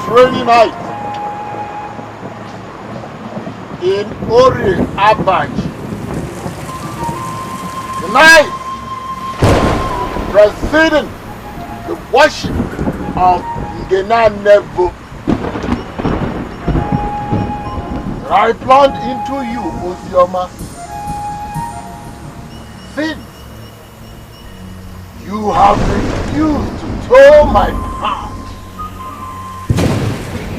rainy night in Ori Abaj. The night preceding the worship of Ngena Nevo. I plunged into you, Osioma, since you have refused to toe my path.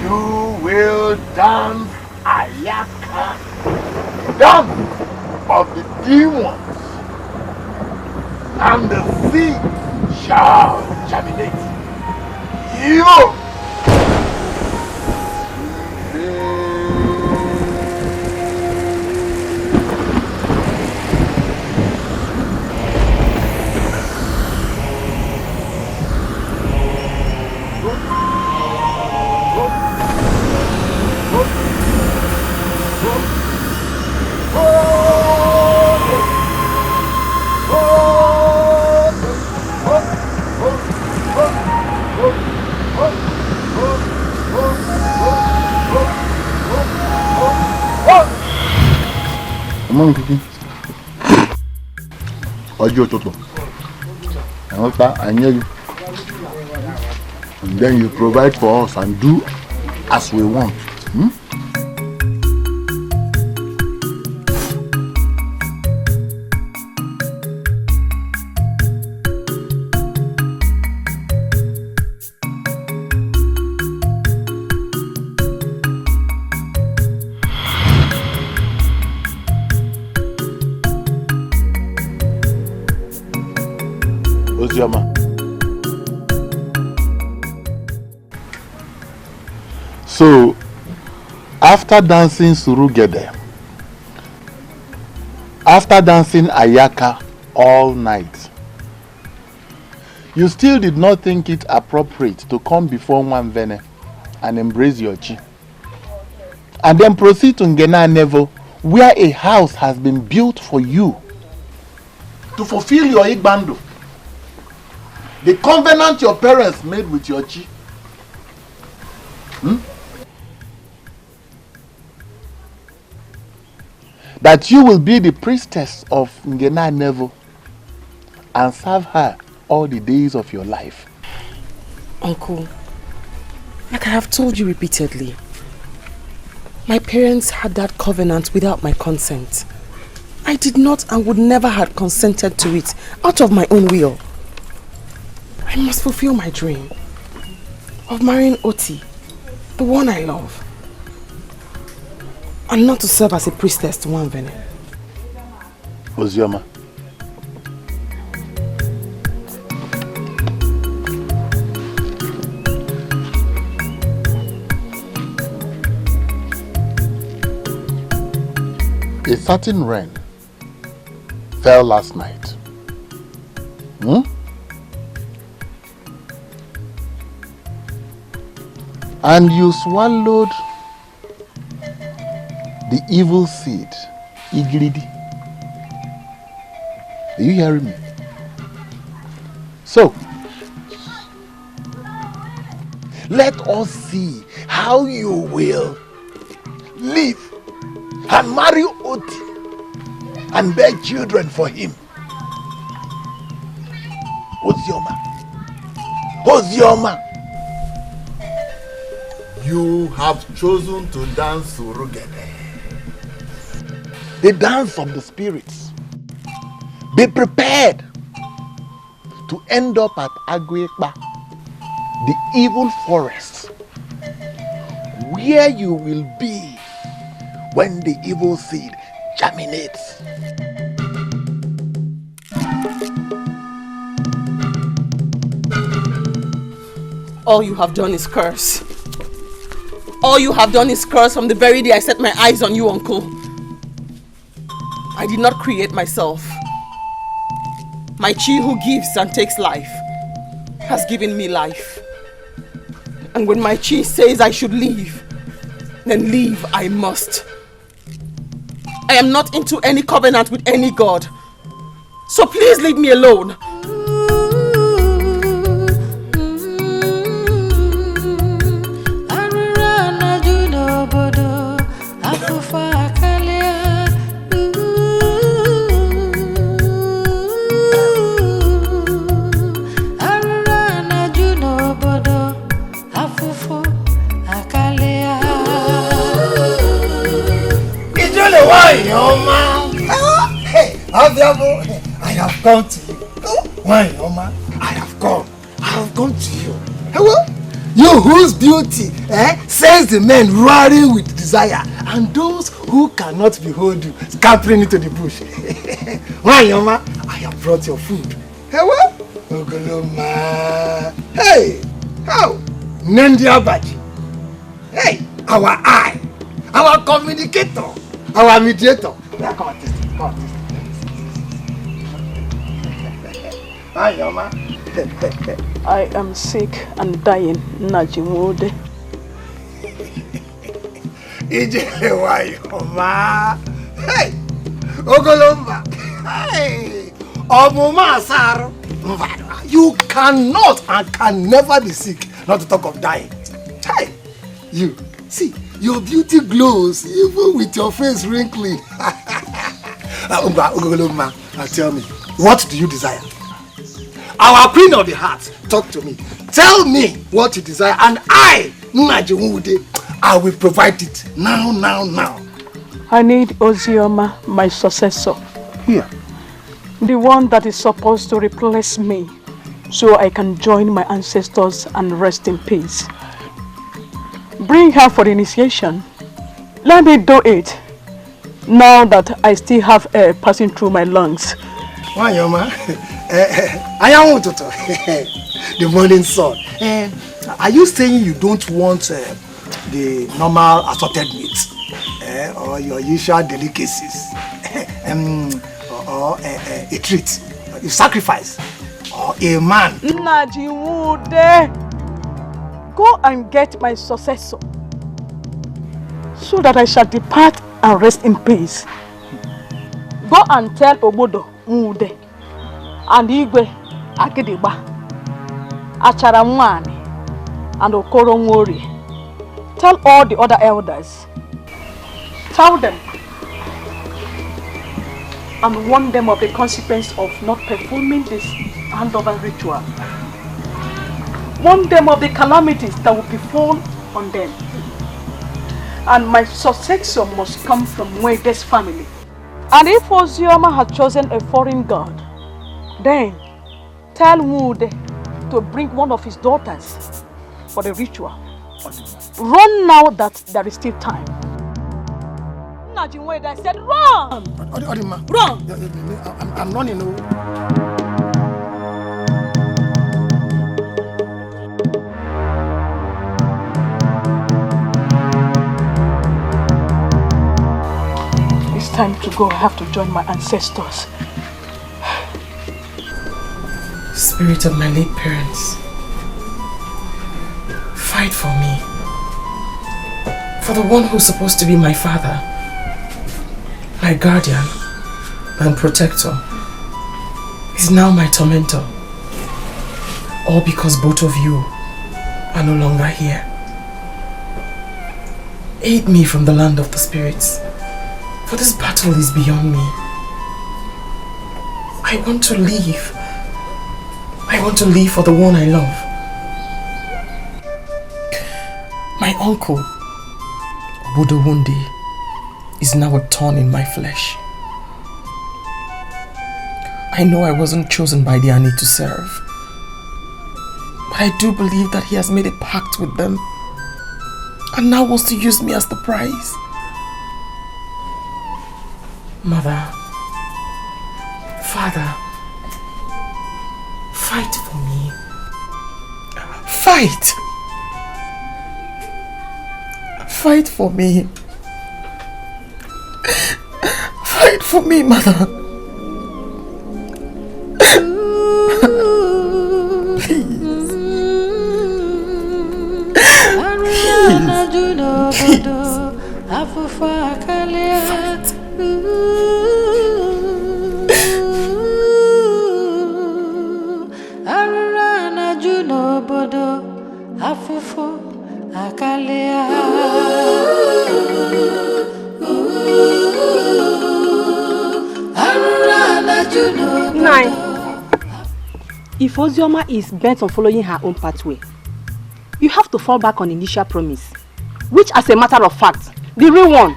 You will dance Ayaka, dance of the demons, and the sea shall germinate. You Mom cooking. Ojo Toto. I hear you. And then you provide for us and do as we want. So, after dancing Surugede, after dancing Ayaka all night, you still did not think it appropriate to come before Nwanvene and embrace your chi, and then proceed to Ngena Nevo, where a house has been built for you to fulfill your Igbando, the covenant your parents made with your chi. That you will be the priestess of Ngena Nevo and serve her all the days of your life. Uncle, like I have told you repeatedly, my parents had that covenant without my consent. I did not and would never have consented to it out of my own will. I must fulfill my dream of marrying Oti, the one I love, and not to serve as a priestess to Nwanvene. Ozioma, a certain rain fell last night. And you swallowed the evil seed, Igridi. Are you hearing me? So, let us see how you will live and marry Oti and bear children for him. Ozioma, you have chosen to dance Surugede, the dance of the spirits. Be prepared to end up at Agwekpa, the evil forest, where you will be when the evil seed germinates. All you have done is curse. All you have done is curse from the very day I set my eyes on you, Uncle. I did not create myself. My chi who gives and takes life has given me life. And when my chi says I should leave, then leave I must. I am not into any covenant with any god. So please leave me alone. why, Oma? Hey, I have come to you. Why, Oma? I have come to you. Hello? You whose beauty sends the men roaring with desire, and those who cannot behold you scampering into the bush. Why, Oma? I have brought your food. Hello? Ogoloma. Hey, how? Nendia Baji. Hey, our eye, our communicator, our mediator. Come on, taste it. Come on, taste it. Hi, Oma. I am sick and dying, Najimude. Ije, why, Oma? Hey, Ogoloma. Hey, Omuma Saro. You cannot and can never be sick, not to talk of dying. Hey, you, see, your beauty glows even with your face wrinkling. Ogoloma, now tell me, what do you desire? Our queen of the heart, talk to me. Tell me what you desire, and I will provide it now. I need Ozioma, my successor. Here. The one that is supposed to replace me, so I can join my ancestors and rest in peace. Bring her for the initiation. Let me do it, now that I still have air passing through my lungs. Why, Oma? I am Tonto, the morning sun. Are you saying you don't want the normal assorted meat or your usual delicacies or a treat, a sacrifice, or a man? Najimude, go and get my successor so that I shall depart and rest in peace. Go and tell Obodo Mude and Igwe Agidigba, Achara Mwani and Okoro Nwori. Tell all the other elders. Tell them and warn them of the consequence of not performing this handover ritual. Warn them of the calamities that will befall on them. And my successor must come from Mwede's family. And if Ozioma has chosen a foreign god, then tell Mude to bring one of his daughters for the ritual. Run now that there is still time. I said run! Run! I'm running. It's time to go. I have to join my ancestors. Spirit of my late parents, fight for me. For the one who's supposed to be my father, my guardian and protector, is now my tormentor. All because both of you are no longer here. Aid me from the land of the spirits, for this battle is beyond me. I want to leave. I want to live for the one I love. My uncle, Budowundi, is now a thorn in my flesh. I know I wasn't chosen by the Ani to serve, but I do believe that he has made a pact with them and now wants to use me as the prize. Mother, Father, fight for me. Fight! Fight for me. Fight for me, Mother. Please. Fight. If Ozioma is bent on following her own pathway, you have to fall back on initial promise, which, as a matter of fact, the real one.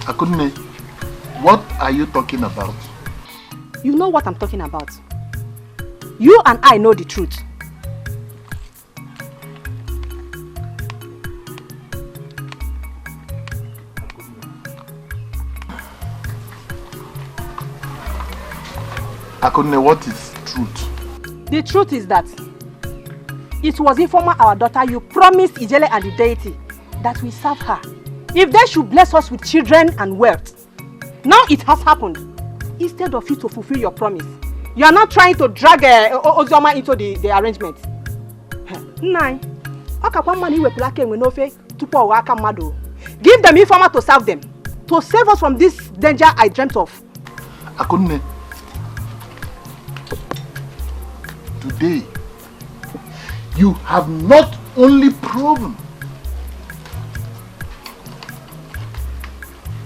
Akunne, what are you talking about? You know what I'm talking about. You and I know the truth. Akunne, what is truth? The truth is that it was Informer, our daughter, you promised Ijele and the deity that we serve her. If they should bless us with children and wealth. Now it has happened. Instead of you to fulfill your promise, you are not trying to drag Ozioma into the arrangement. Nine. Give them Informer to serve them. To save us from this danger I dreamt of. Akunne, today, you have not only proven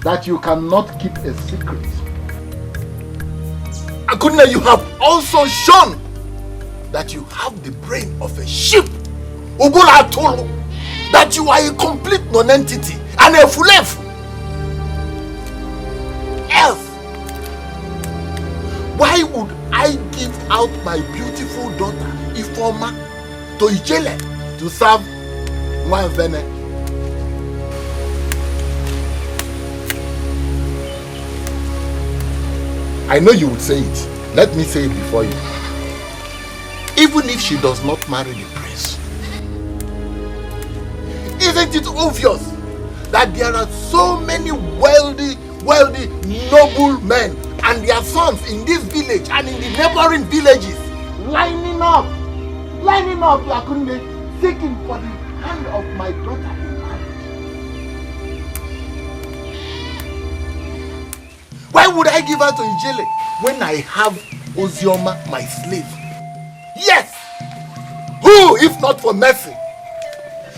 that you cannot keep a secret. Akunne, you have also shown that you have the brain of a sheep. Ubula Tolo, that you are a complete non-entity and a fulefu. Else, why would I give out my beautiful daughter, Ifoma, to Ijele to serve Nwanvene? I know you would say it. Let me say it before you. Even if she does not marry the prince, isn't it obvious that there are so many wealthy, noble men and their sons in this village and in the neighboring villages lining up, Akunne, seeking for the hand of my daughter in marriage? Why would I give her to Ijele when I have Ozioma, my slave? Yes! Who, if not for mercy?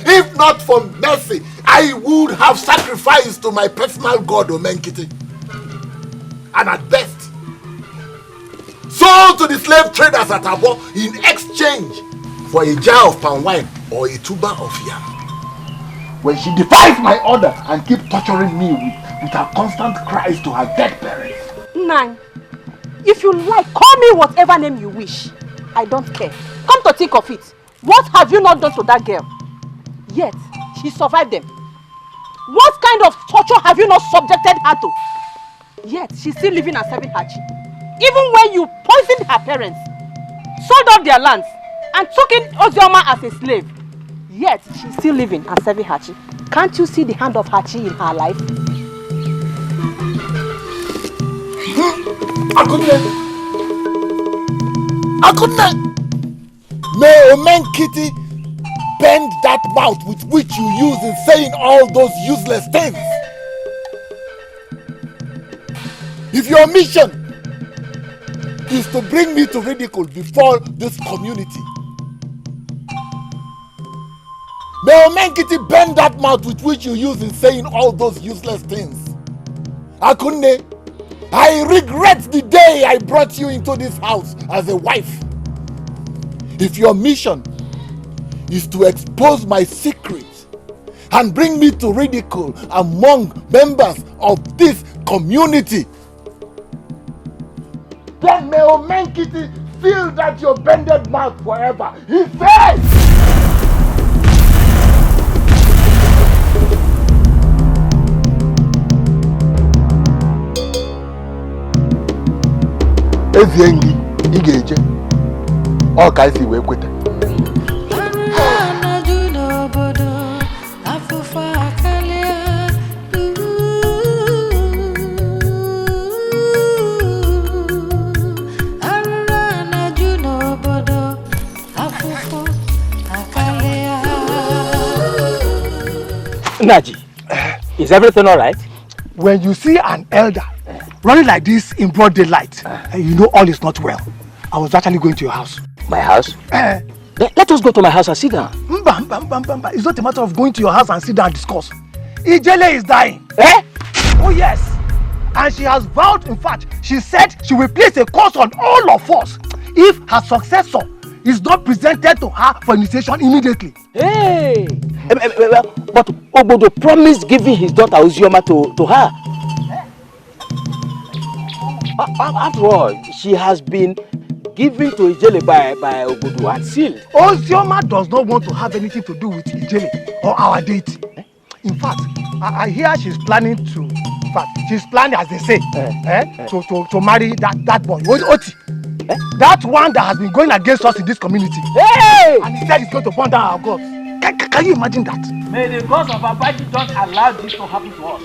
If not for mercy, I would have sacrificed to my personal god Omenkiti. And at best, sold to the slave traders at Abo in exchange for a jar of palm wine or a tuber of yam. When she defies my order and keeps torturing me with her constant cries to her dead parents. Nine, if you like, call me whatever name you wish. I don't care. Come to think of it, what have you not done to that girl? Yet, she survived them. What kind of torture have you not subjected her to? Yet, she's still living and serving her chi. Even when you poisoned her parents, sold off their lands, and took in Ozioma as a slave, yet she's still living and serving her chi. Can't you see the hand of her chi in her life? Akunne! May Omenkiti bend that mouth with which you use in saying all those useless things. If your mission is to bring me to ridicule before this community, may Omenkiti bend that mouth with which you use in saying all those useless things. Akunne, I regret the day I brought you into this house as a wife. If your mission is to expose my secrets and bring me to ridicule among members of this community, then may Omenkiti feel that your bended mouth forever. He says! Eziengi, Igeje, all kinds of kwete. Naji, is everything all right? When you see an elder running like this in broad daylight, you know all is not well. I was actually going to your house. My house? Let us go to my house and sit down. It's not a matter of going to your house and sit down and discuss. Ijele is dying. Eh? Oh yes. And she has vowed, in fact, she said she will place a curse on all of us if her successor is not presented to her for initiation immediately. Hey! But Obodo promised giving his daughter Ozioma to her. After all, she has been given to Ijele by Ogudu and sealed. Ozioma does not want to have anything to do with Ijele or our deity. In fact, I hear she's planning to, in fact, she's planning, as they say, to marry that boy, Oti. That one that has been going against us in this community. Hey! And he said he's going to burn down our gods. Can you imagine that? May the gods of Abaji don't allow this to happen to us.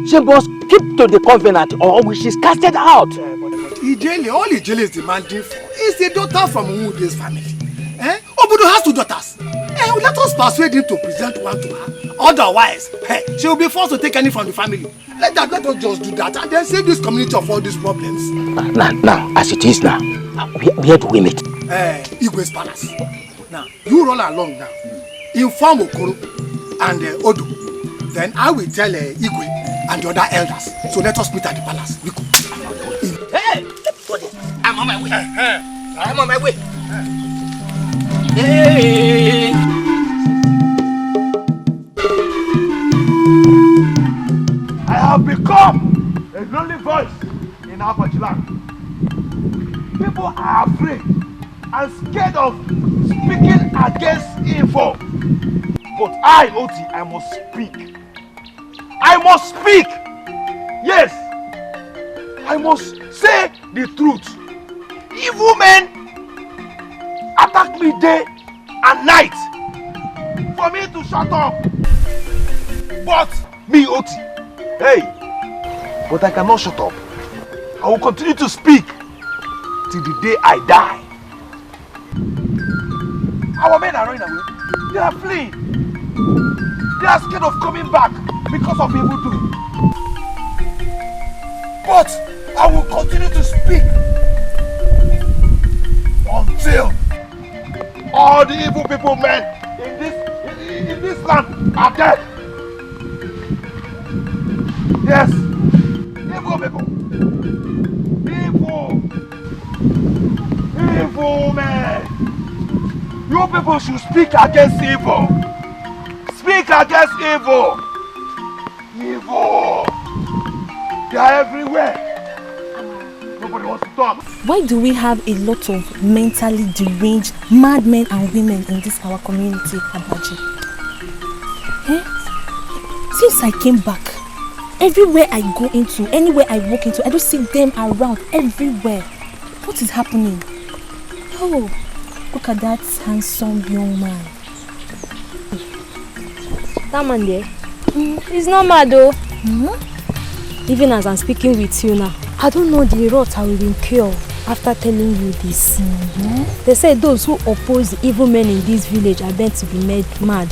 She must keep to the covenant or she's casted out. Ijele, all Ijele is demanding for is a daughter from Umude's family. Obudu has 2 daughters. Let us persuade him to present one to her. Otherwise, she will be forced to take any from the family. Let us just do that and then save this community of all these problems. Now, as it is now, where do we meet? Igwe's palace. Now, you roll along now. Inform Okoro and Odu. Then I will tell Igwe and the other elders. So let us meet at the palace. Hey! I'm on my way. I'm on my way. Hey! I have become a lonely voice in Apache land. People are afraid and scared of speaking against evil. But I, Oti, I must speak. I must speak. Yes, I must say the truth. Evil men attack me day and night for me to shut up. But me, Oti, but I cannot shut up. I will continue to speak till the day I die. Our men are running away. They are fleeing. They are scared of coming back because of evil doing. But I will continue to speak until all the evil people men in this land are dead. Yes, evil people. Evil men. You people should speak against evil. Speak against evil. Evil. They are everywhere. Nobody wants to talk. Why do we have a lot of mentally deranged madmen and women in this our community, Abaji? Since I came back, everywhere I go into, anywhere I walk into, I just see them around everywhere. What is happening? Oh, look at that handsome young man. That man there, he's not mad though. Even as I'm speaking with you now, I don't know the wrath I will incur after telling you this. They say those who oppose the evil men in this village are meant to be made mad.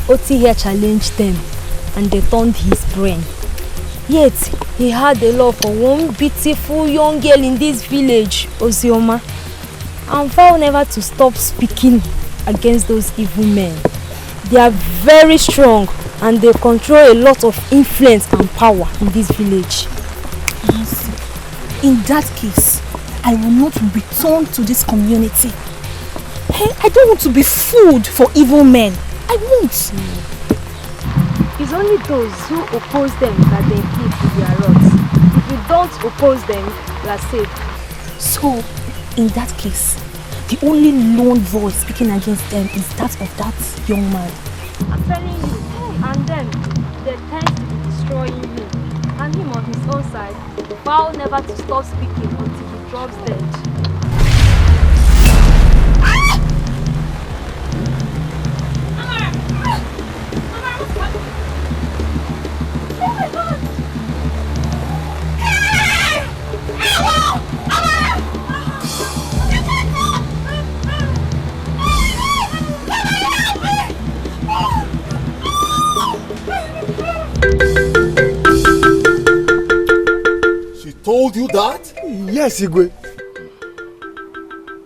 Oti here challenged them and they turned his brain. Yet, he had a love for one beautiful young girl in this village, Ozioma, and vowed never to stop speaking against those evil men. They are very strong and they control a lot of influence and power in this village. In that case, I will not return to this community. I don't want to be food for evil men. I won't. It's only those who oppose them that they keep with their wrath. If you don't oppose them, you are safe. So, in that case, the only lone voice speaking against them is that of that young man. I'm telling you, and then they tend to be destroying you. And him on his own side, vow never to stop speaking until he drops dead. Told you that? Yes, Igwe.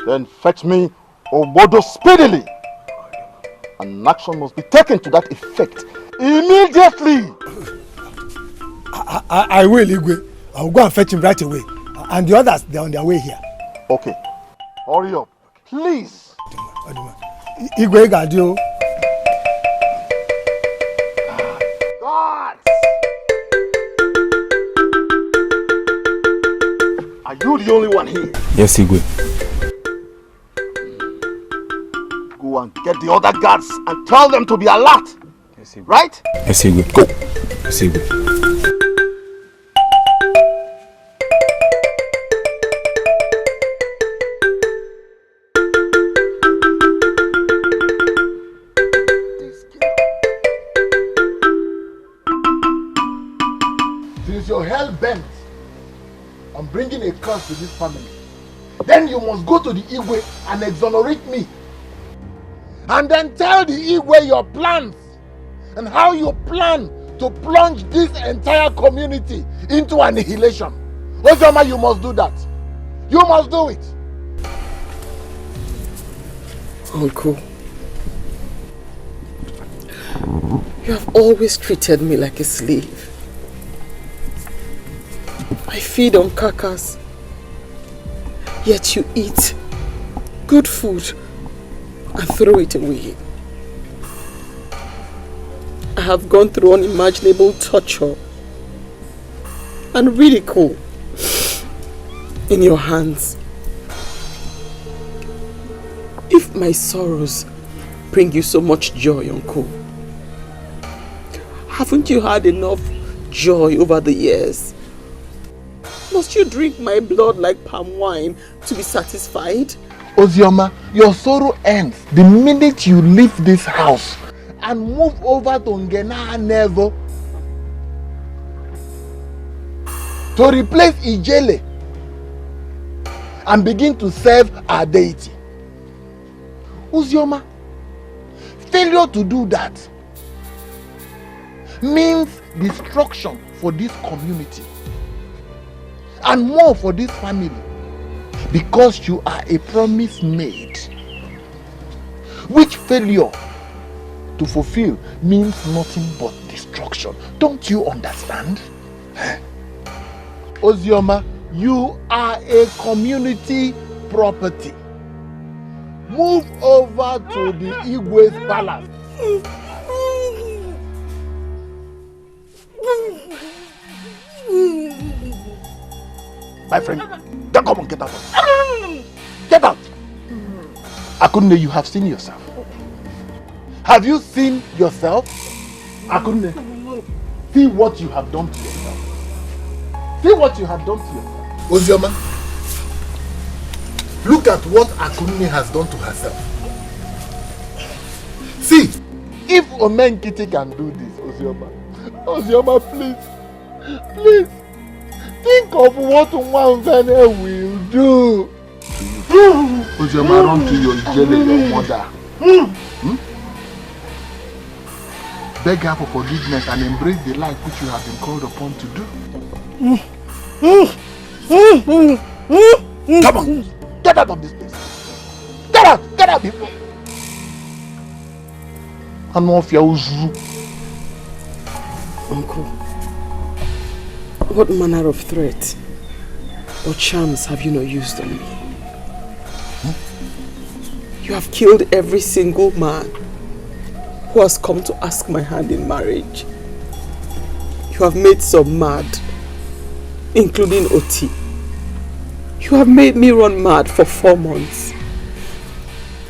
Then fetch me Obodo speedily. An action must be taken to that effect immediately. I will, Igwe. I will go and fetch him right away. And the others, they're on their way here. Okay. Hurry up, please. Igwe Gadio. you the only one here? Yes, Igwe. Go and get the other guards and tell them to be alert. Yes, Igwe. Right? Yes, Igwe. Go. Yes, Igwe. Since you're hell-bent on bringing a curse to this family, then you must go to the Igwe and exonerate me. And then tell the Igwe your plans and how you plan to plunge this entire community into annihilation. Ozoma, you must do that. You must do it. Uncle, you have always treated me like a slave. I feed on carcass, yet you eat good food and throw it away. I have gone through unimaginable torture and ridicule in your hands. If my sorrows bring you so much joy, Uncle, haven't you had enough joy over the years? Must you drink my blood like palm wine to be satisfied? Ozioma, your sorrow ends the minute you leave this house and move over to Ngena Nevo to replace Ijele and begin to serve our deity. Ozioma, failure to do that means destruction for this community and more for this family, because you are a promise made, which failure to fulfill means nothing but destruction. Don't you understand? Ozioma, you are a community property. Move over to the Igwe's palace. My friend, don't come and get out. Get out. Akunne, you have seen yourself. Have you seen yourself? Akunne, see what you have done to yourself. See what you have done to yourself. Ozioma, look at what Akunne has done to herself. See, if Omenkiti can do this, Ozioma, Ozioma, please, think of what Umeh will do. Ozioma, run to your jelly, your mother. Beg her for forgiveness and embrace the life which you have been called upon to do. Come on, get out of this place. Get out before. Uncle, what manner of threat or charms have you not used on me? You have killed every single man who has come to ask my hand in marriage. You have made some mad, including Oti. You have made me run mad for 4 months,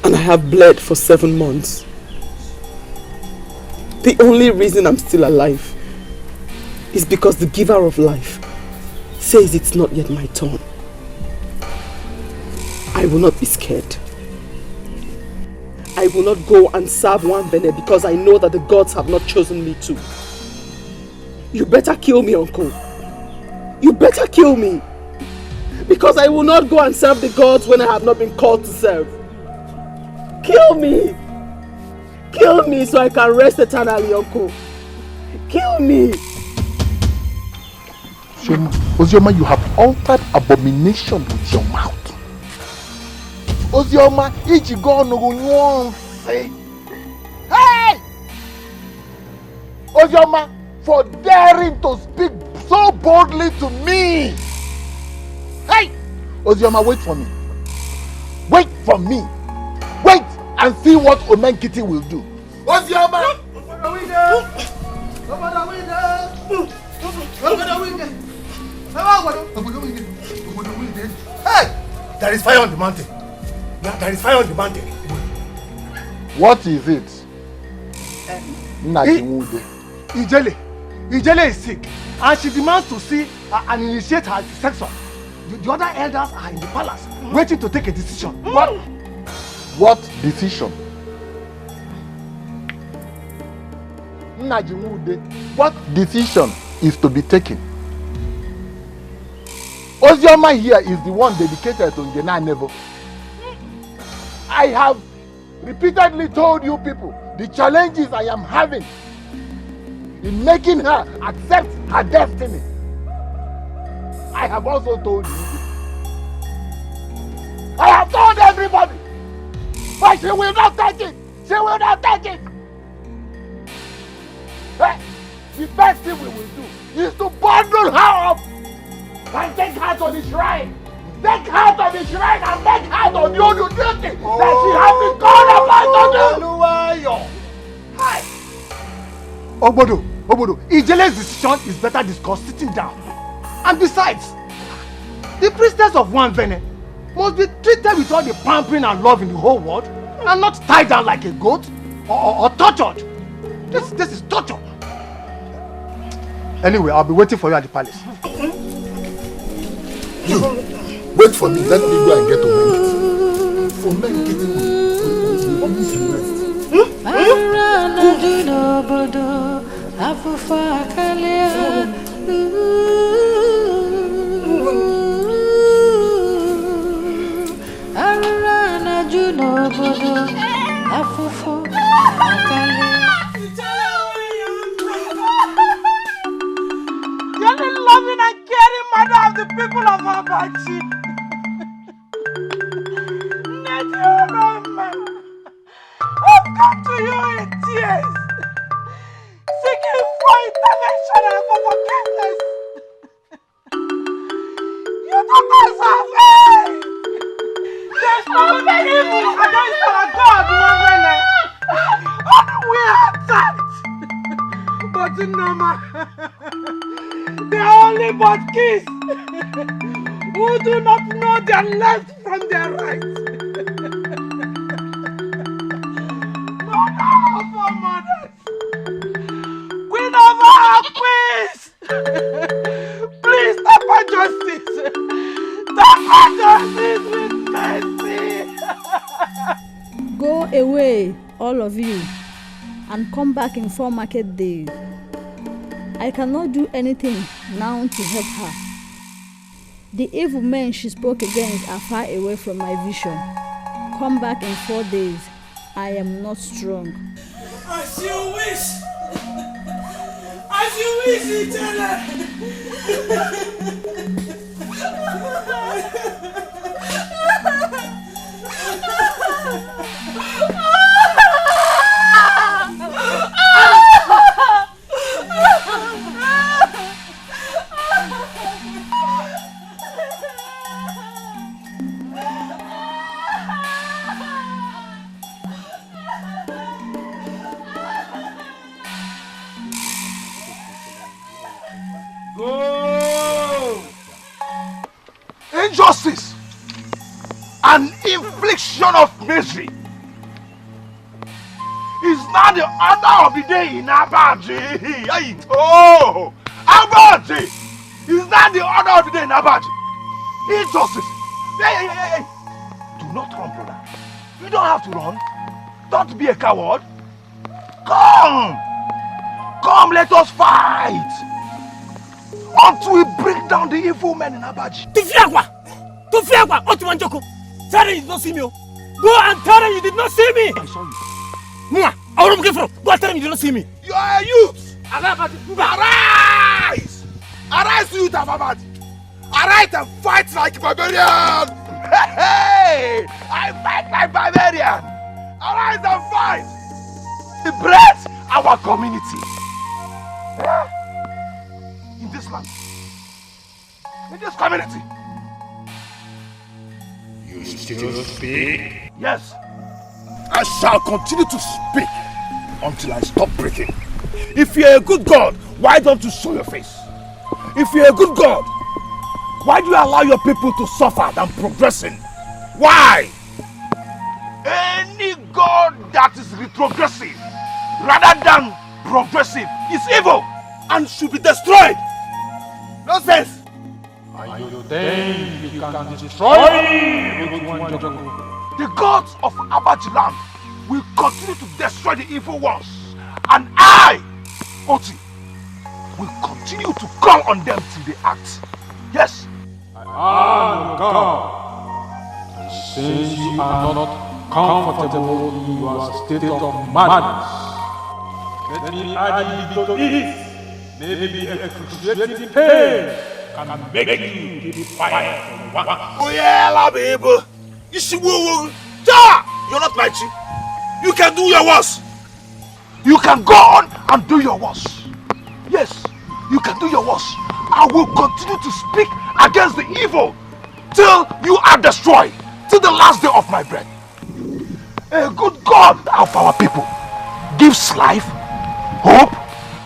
and I have bled for 7 months. The only reason I'm still alive is because the giver of life says it's not yet my turn. I will not be scared. I will not go and serve one Bene because I know that the gods have not chosen me to. You better kill me, Uncle. You better kill me. Because I will not go and serve the gods when I have not been called to serve. Kill me. Kill me so I can rest eternally, Uncle. Kill me. Ozioma, you have altered abomination with your mouth. Ozioma, hey! Ozioma, for daring to speak so boldly to me. Hey! Ozioma, wait for me. Wait for me. Wait and see what Omenkiti will do. Ozioma! Hey! There is fire on the mountain. There is fire on the mountain. What is it? Ijele is sick and she demands to see and initiate her section. The other elders are in the palace waiting to take a decision. What decision? What decision is to be taken? Ozioma here is the one dedicated to Ngena Nevo. I have repeatedly told you people the challenges I am having in making her accept her destiny. I have also told you. I have told everybody. But she will not take it. She will not take it. Hey, the best thing we will do is to bundle her up and take her to the shrine. Take her to the shrine and make her to do the duty that she has been called upon to do. Hi. Obodo, Ijele's decision is better discussed sitting down. And besides, the priestess of one Vene must be treated with all the pampering and love in the whole world and not tied down like a goat or tortured. This is torture. Anyway, I'll be waiting for you at the palace. You, wait for me. Let me go and get to men. For men getting we always rest. You're the loving and caring mother of the people of Abachi. I've come to you in tears, seeking for intervention and for forgiveness. You don't deserve it. There's no evil against our God, Woman. Only we are attacked. But Nama, they are only but kids who do not know their left from their right. Mother of our mothers, Queen of our queens, please stop our justice. Stop our justice with mercy. Go away, all of you, and come back in 4 market days. I cannot do anything now to help her. The evil men she spoke against are far away from my vision. Come back in 4 days. I am not strong. As you wish. As you wish, Ijele. Injustice and infliction of misery is now the order of the day in Abaji. Oh, Abaji is now the order of the day in Abaji. Injustice. Hey. Do not run, brother. You don't have to run. Don't be a coward. Come, let us fight until we break down the evil men in Abaji. Tufiagwa, Otumanjoko. Tell them you did not see me. Go and tell them you did not see me. I saw you. Mua, I will go and tell them you did not see me. You are a youth. Arise! Arise, youth of Abaji. Arise and fight like a barbarian. Hey! I fight like barbarian. Arise and fight. Liberate our community. In this land. In this community. You still speak? Yes. I shall continue to speak until I stop breaking. If you're a good God, why don't you show your face? If you're a good God, Why do you allow your people to suffer than progressing? Why? Any god that is retrogressive rather than progressive is evil and should be destroyed. Nonsense. And you think you can destroy me with one joke? The gods of Abajiland will continue to destroy the evil ones, and I, Oti, will continue to call on them till they act. Yes. Anuka, since you are not comfortable in your state of madness, let me add you to this. Maybe excruciating pain can make you keep quiet for once. Oh yeah, baby. You see, you're not my chief. You can do your worst. You can go on and do your worst. Yes, you can do your worst. I will continue to speak against the evil till you are destroyed, till the last day of my breath. A good God of our people gives life, hope,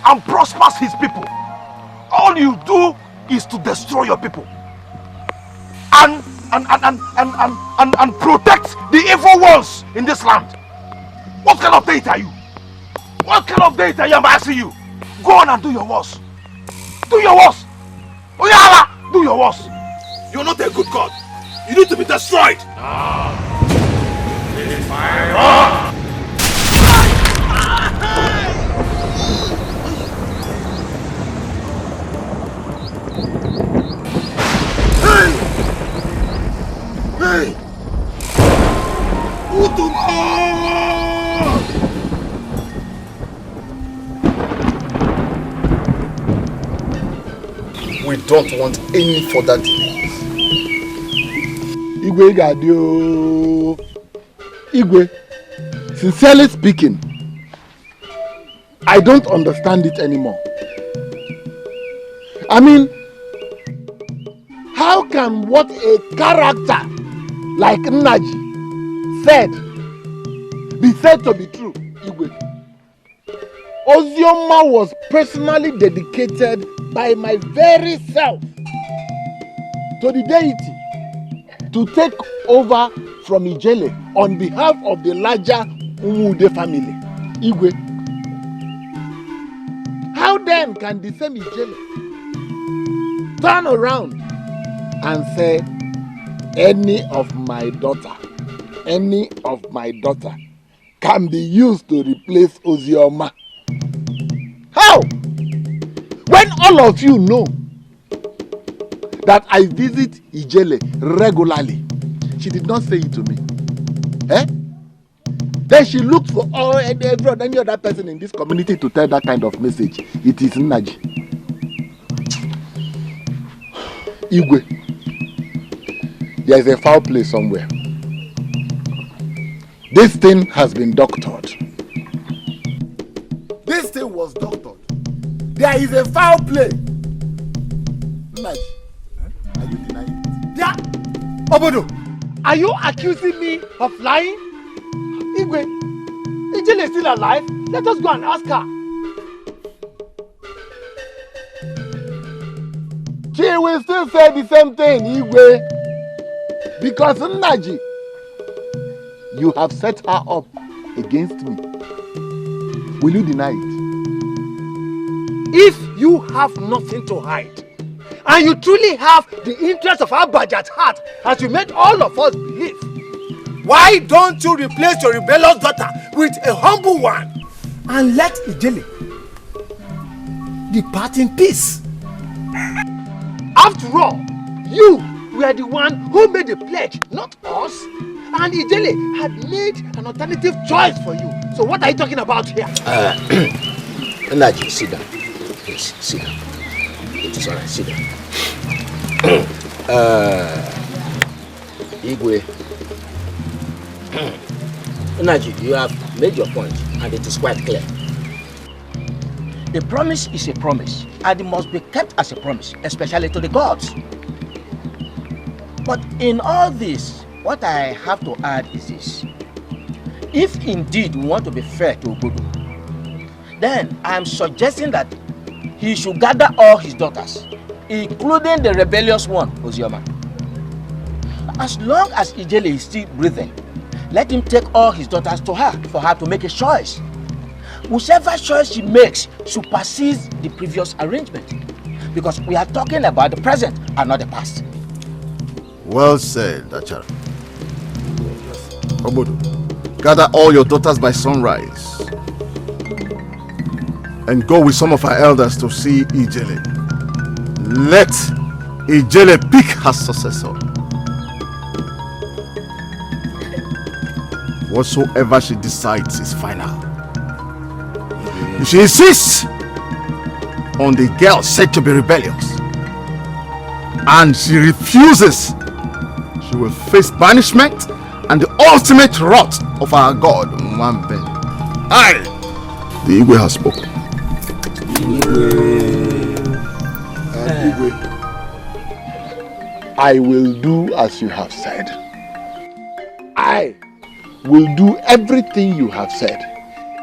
and prospers his people. All you do is to destroy your people and protect the evil ones in this land. What kind of data are you? What kind of data am I asking you? Go on and do your worst. Do your worst. Oyala, do your worst. You're not a good God. You need to be destroyed. Hey! We don't want any further delays. Igwe Gadio. Igwe, sincerely speaking, I don't understand it anymore. I mean, how can what a character like Nnaji said be said to be true, Igwe? Ozioma was personally dedicated by my very self to the deity to take over from Ijele on behalf of the larger Umude family. Igwe, how then can the same Ijele turn around and say any of my daughter can be used to replace Ozioma? How? When all of you know that I visit Ijele regularly, she did not say it to me. Eh? Then she looked for any other person in this community to tell that kind of message. It is Nnaji. Igwe, there is a foul play somewhere. This thing has been doctored. This thing was doctored. There is a foul play. Nnaji, are you denying it? Yeah. Obodo, are you accusing me of lying? Igwe, Ijele is still alive. Let us go and ask her. She will still say the same thing, Igwe. Because Nnaji, you have set her up against me. Will you deny it? If you have nothing to hide, and you truly have the interest of Abaji at heart, as you made all of us believe, why don't you replace your rebellious daughter with a humble one and let Ijele depart in peace? After all, you were the one who made the pledge, not us. And Ijele had made an alternative choice for you. So what are you talking about here? Nnaji, sit down. Please, sit down. It is alright, sit down. Igwe. Nnaji, you have made your point, and it is quite clear. The promise is a promise, and it must be kept as a promise, especially to the gods. But in all this, what I have to add is this. If indeed we want to be fair to Obodo, then I am suggesting that he should gather all his daughters including the rebellious one, Ozioma. As long as Ijele is still breathing, let him take all his daughters to her for her to make a choice. Whichever choice she makes supersedes the previous arrangement. Because we are talking about the present and not the past. Well said, Achara. Obodo, gather all your daughters by sunrise and go with some of our elders to see Ijele. Let Ijele pick her successor. Whatsoever she decides is final. If she insists on the girl said to be rebellious and she refuses, she will face banishment and the ultimate wrath of our God, Mwambe. I, the Igwe, has spoken. Igwe, I will do as you have said. I will do everything you have said,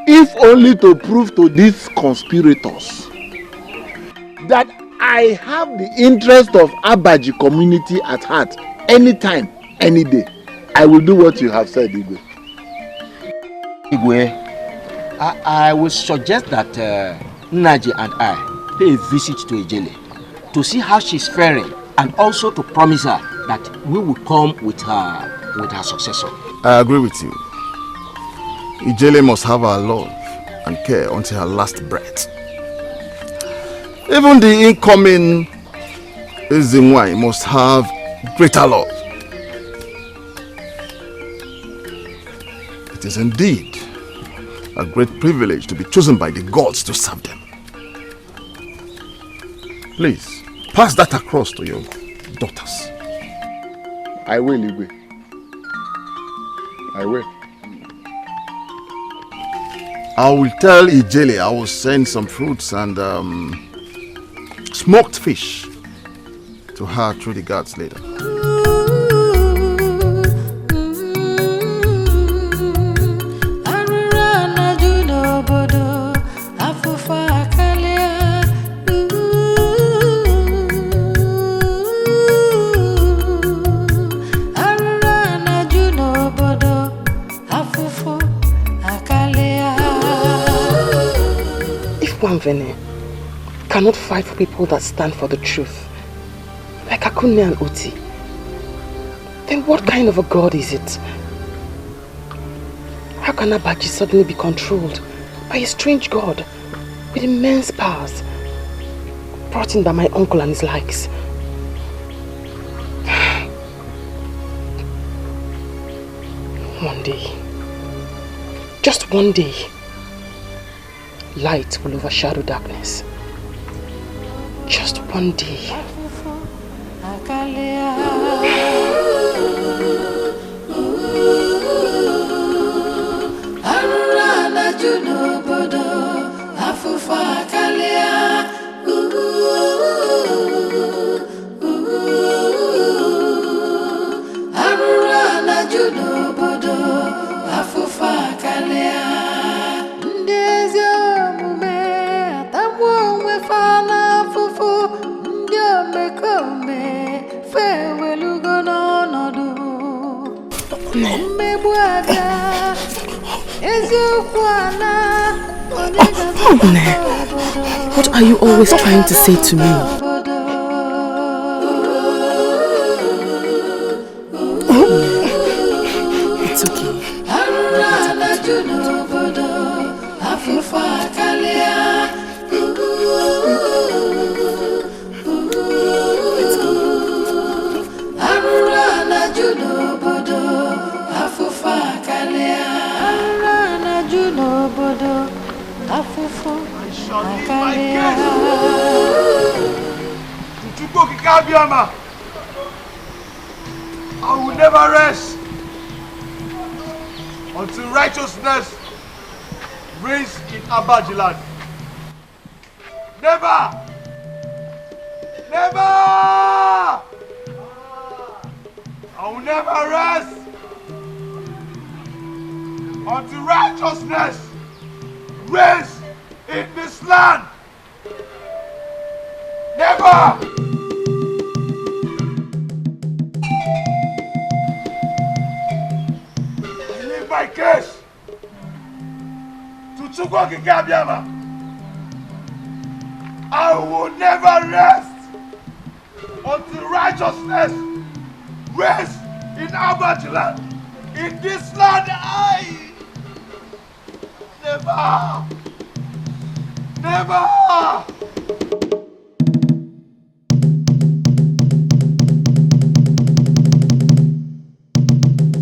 if only to prove to these conspirators that I have the interest of Abaji community at heart anytime, any day. I will do what you have said, Igwe. Igwe, I will suggest that Naji and I pay a visit to Ijele to see how she's faring and also to promise her that we will come with her successor. I agree with you. Ijele must have our love and care until her last breath. Even the incoming Ezinwai must have greater love. It is indeed a great privilege to be chosen by the gods to serve them. Please, pass that across to your daughters. I will, Igwe. I will. I will tell Ijele I will send some fruits and smoked fish to her through the guards later. Vene cannot fight for people that stand for the truth, like Akune and Oti, then what kind of a god is it? How can Abaji suddenly be controlled by a strange god with immense powers brought in by my uncle and his likes? One day, just one day, light will overshadow darkness. Just one day. What are you always trying to say to me? It's okay. I will never rest until righteousness reigns in Abaji land. Never! Never! I will never rest until righteousness reigns in this land. Never! grace to Chukwu Kikabiama. I will never rest until righteousness reigns in our land. In this land, I never.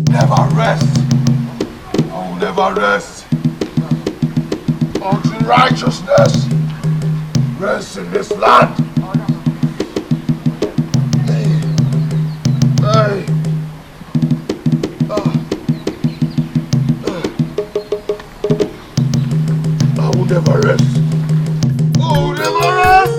Never rest. I will never rest until righteousness rests in this land. Hey. I will never rest. I will never rest.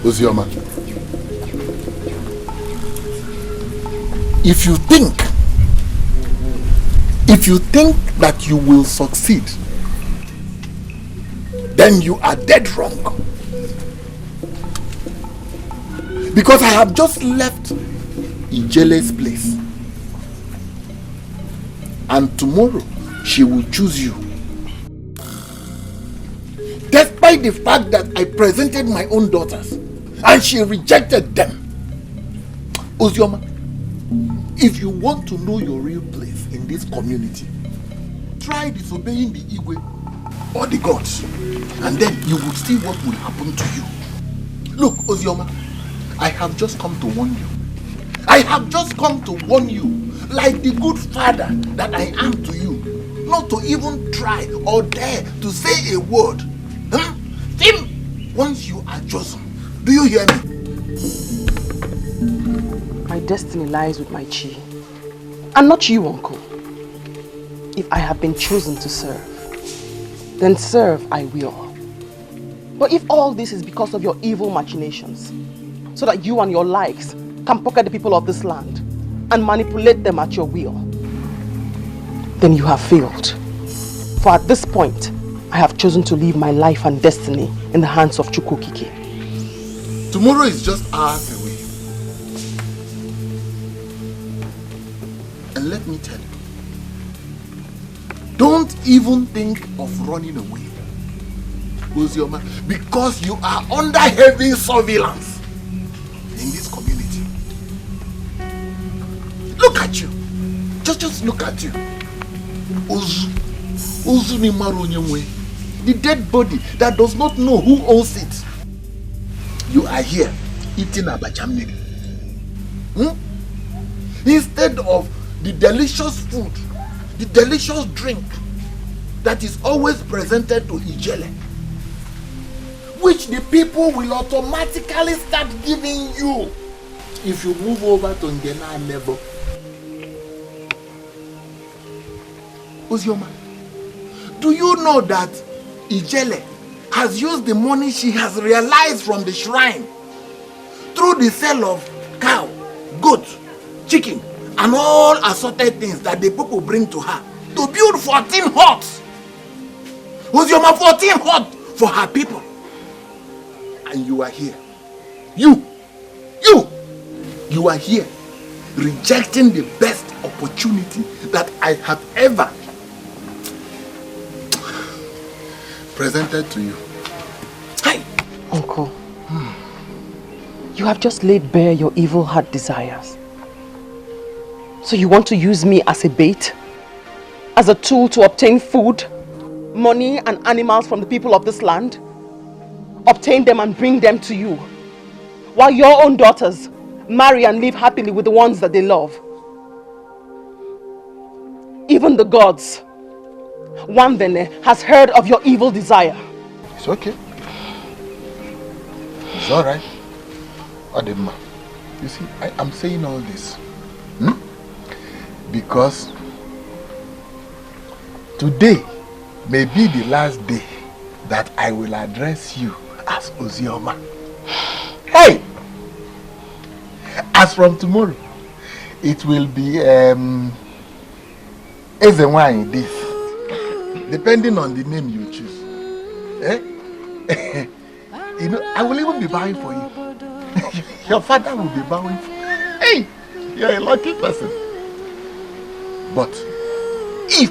Ozioma, if you think that you will succeed, then you are dead wrong. Because I have just left Ijele's place, and tomorrow she will choose you. Despite the fact that I presented my own daughters and she rejected them. Ozioma, if you want to know your real place in this community, try disobeying the Igwe or the gods, and then you will see what will happen to you. Look, Ozioma, I have just come to warn you. I have just come to warn you, like the good father that I am to you, not to even try or dare to say a word. Think once you are chosen. Do you hear me? My destiny lies with my chi, and not you, uncle. If I have been chosen to serve, then serve I will. But if all this is because of your evil machinations, so that you and your likes can pocket the people of this land and manipulate them at your will, then you have failed. For at this point, I have chosen to leave my life and destiny in the hands of Chukwu Okike. Tomorrow is just hours away. And let me tell you, don't even think of running away, Ozioma, because you are under heavy surveillance in this community. Look at you. Just look at you. The dead body that does not know who owns it. You are here eating abachamniri. Instead of the delicious food, the delicious drink that is always presented to Ijele, which the people will automatically start giving you if you move over to Ngena level. Ozioma, do you know that Ijele has used the money she has realized from the shrine through the sale of cow, goat, chicken, and all assorted things that the people bring to her to build 14 huts? Ozioma, 14 huts for her people. And you are here. You are here rejecting the best opportunity that I have ever presented to you. Hi, Uncle. You have just laid bare your evil heart desires. So you want to use me as a bait? As a tool to obtain food? money and animals from the people of this land, obtain them and bring them to you, while your own daughters marry and live happily with the ones that they love. Even the gods, Wamvene, has heard of your evil desire. It's okay. It's alright. Adema, you see, I'm saying all this because today may be the last day that I will address you as Ozioma. Hey! As from tomorrow, it will be Ezenwai this, depending on the name you choose. Eh? You know, I will even be bowing for you. Your father will be bowing for you. Hey! You're a lucky person. But if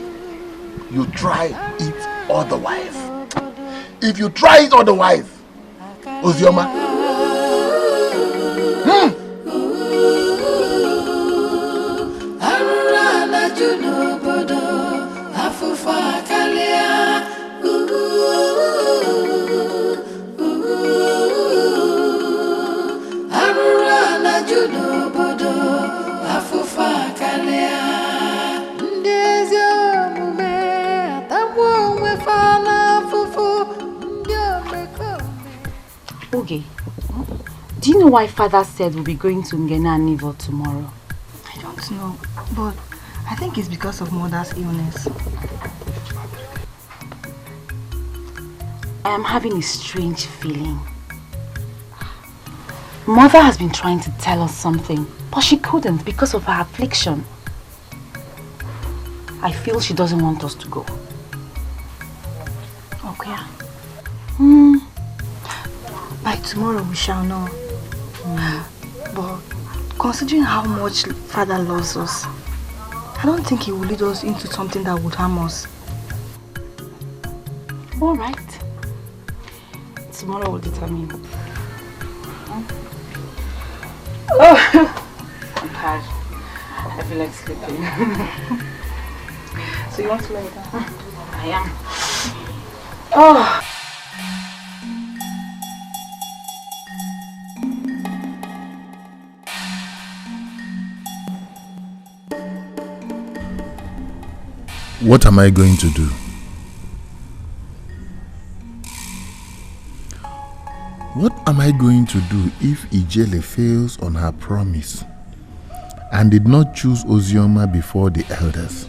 you try it otherwise, Ozioma, Okay. Do you know why father said we'll be going to Ngena and Nivo tomorrow? I don't know, but I think it's because of mother's illness. I am having a strange feeling. Mother has been trying to tell us something, but she couldn't because of her affliction. I feel she doesn't want us to go. Okay. By tomorrow we shall know. But considering how much father loves us, I don't think he will lead us into something that would harm us. Alright. Tomorrow will determine. Oh, I'm tired. I feel like sleeping. So you want to lay down? I am. Oh. What am I going to do? What am I going to do if Ijele fails on her promise and did not choose Ozioma before the elders?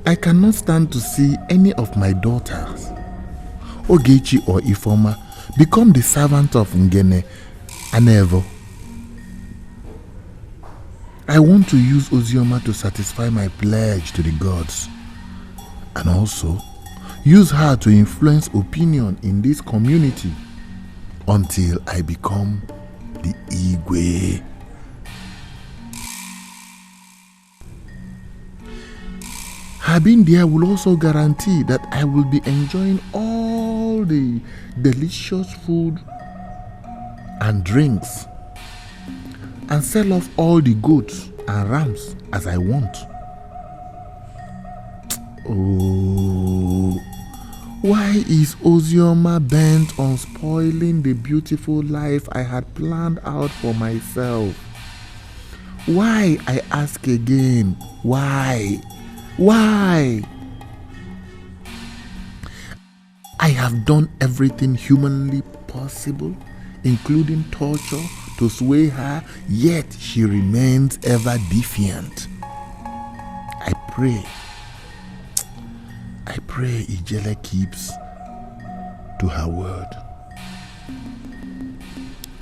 I cannot stand to see any of my daughters, Ogechi or Ifoma, become the servant of Ngene and Evo. I want to use Ozioma to satisfy my pledge to the gods and also use her to influence opinion in this community until I become the Igwe. Her being there will also guarantee that I will be enjoying all the delicious food and drinks and sell off all the goats and rams as I want. Oh, why is Ozioma bent on spoiling the beautiful life I had planned out for myself? Why, I ask again, why? Why? I have done everything humanly possible, including torture, to sway her, yet she remains ever defiant. I pray Ijele keeps to her word.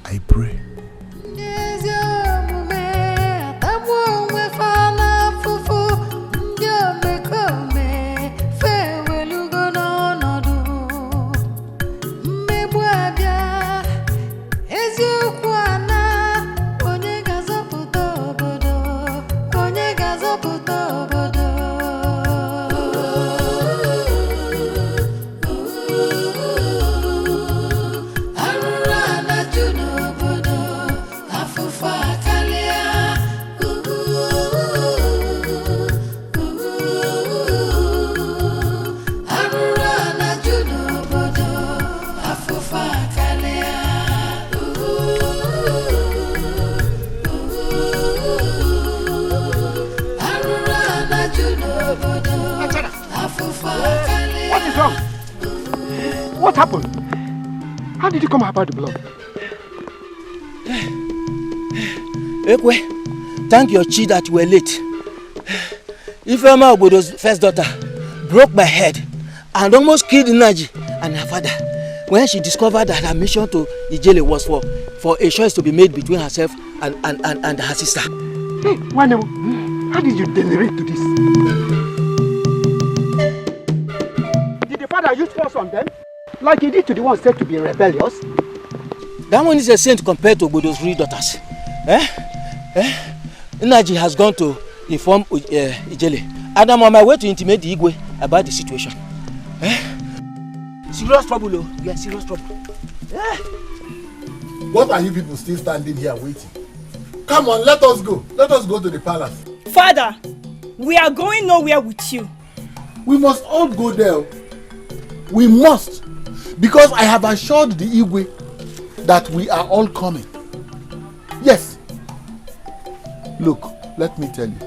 I pray. What happened? How did you come about the blood? Ekwe, thank your chi that you were late. Ifeoma Obodo's first daughter broke my head and almost killed Naji and her father when she discovered that her mission to Ijele was for a choice to be made between herself and her sister. Hey, Wanemo, how did you deliberate to this? Did the father use force on them? Like he did to the one said to be rebellious? That one is a saint compared to Obodo's 3 daughters. Naji has gone to inform Ijele, and I'm on my way to intimate the Igwe about the situation. Serious trouble, oh. We are serious trouble. What are you people still standing here waiting? Come on, let us go. Let us go to the palace. Father, we are going nowhere with you. We must all go there. We must. Because I have assured the Igwe that we are all coming. Yes. Look, let me tell you.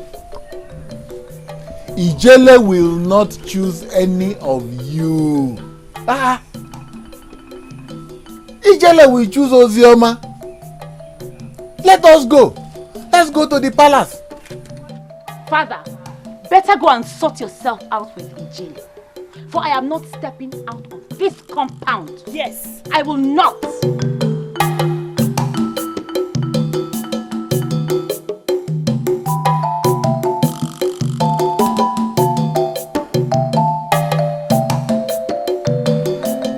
Ijele will not choose any of you. Ijele will choose Ozioma. Let us go. Let's go to the palace. Father, better go and sort yourself out with Ijele. For I am not stepping out of this compound. Yes. I will not.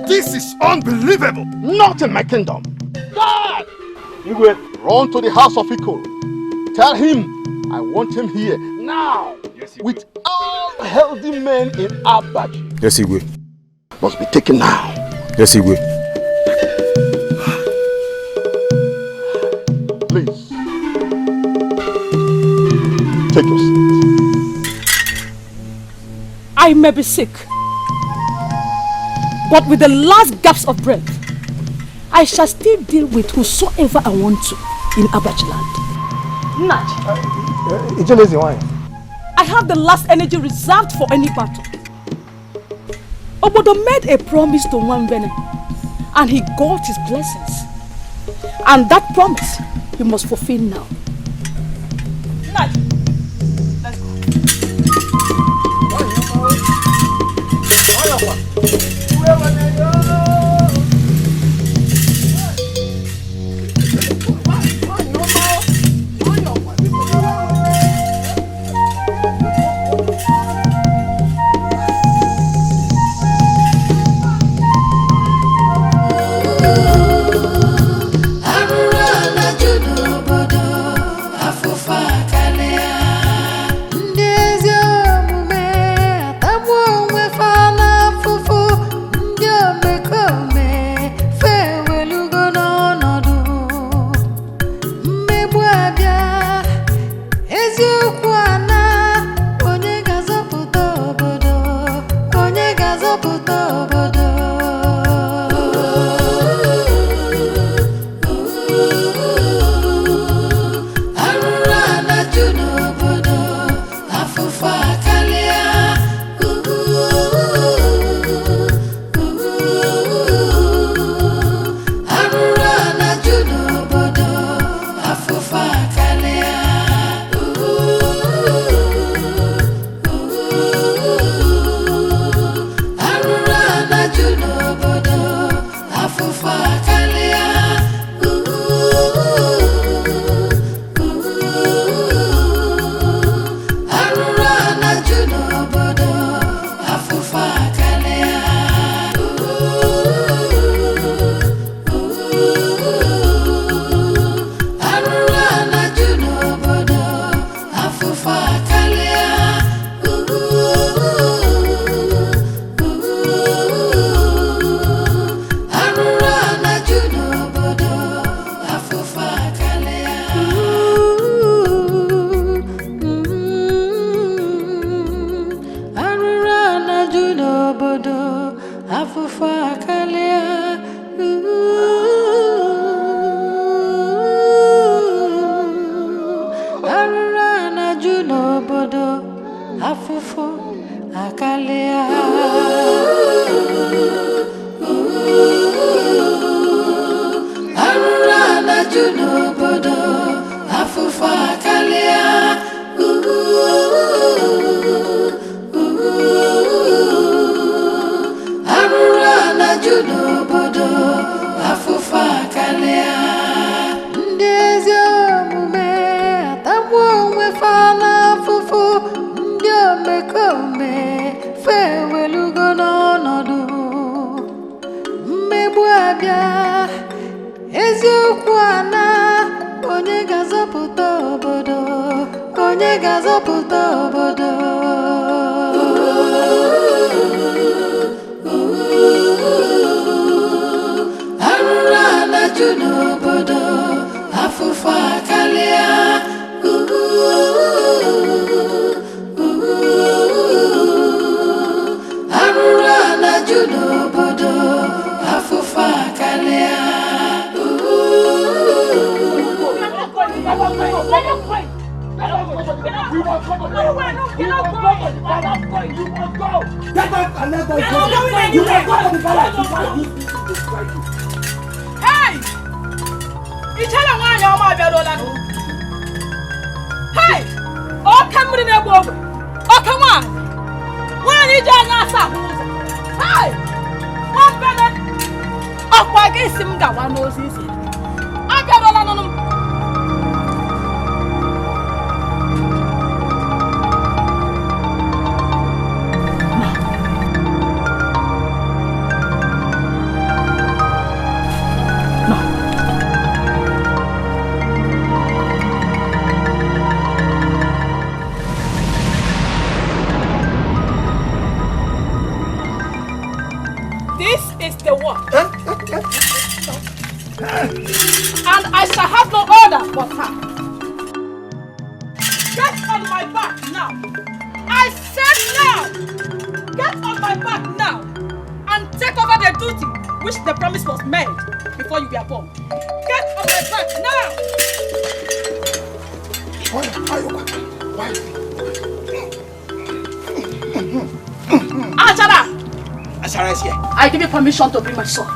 This is unbelievable. Not in my kingdom. Dad! Igwe, run to the house of Iko. Tell him I want him here now. Yes, with all healthy men in Abaji. Yes, Igwe. Must be taken now. Yes, Igwe. Please. Take your seat. I may be sick, but with the last gaps of breath, I shall still deal with whosoever I want to in Abaji land. Ijele is the wine. I have the last energy reserved for any battle. Obodo made a promise to Nwambene and he got his blessings. And that promise he must fulfill now. Let's go. afufo akalea. juno bodo afufa kalia arura na juno bodo afufa kalia ndezi omume atamwo mwefana fufu ndi omekome fewelugo n'ọnọdụ mmegbu abịa eziokwu ana onye ga-azọpụta obodo onye ga-azọpụta obodo arụrụ ana ju n'obodo afụfụ akarịa arụrụ ana ju n'obodo afụfụ akarịa Hey! Ichala nwanyị ọma abịaruola nụ. Hey! Oke mmiri na-egbu ogbe. Oke nwanyị. Nwanyị ji anya asa ahụ ụzọ. Hey! Nwambele. Ọkwa gị si m gawa n'ozi isi. Abịaruola nụnụ m. And I shall have no order but her. Get on my back now. I said now. Get on my back now and take over the duty which the promise was made before you were born. Get on my back now. Achara! Achara is here. I give you permission to bring my sword.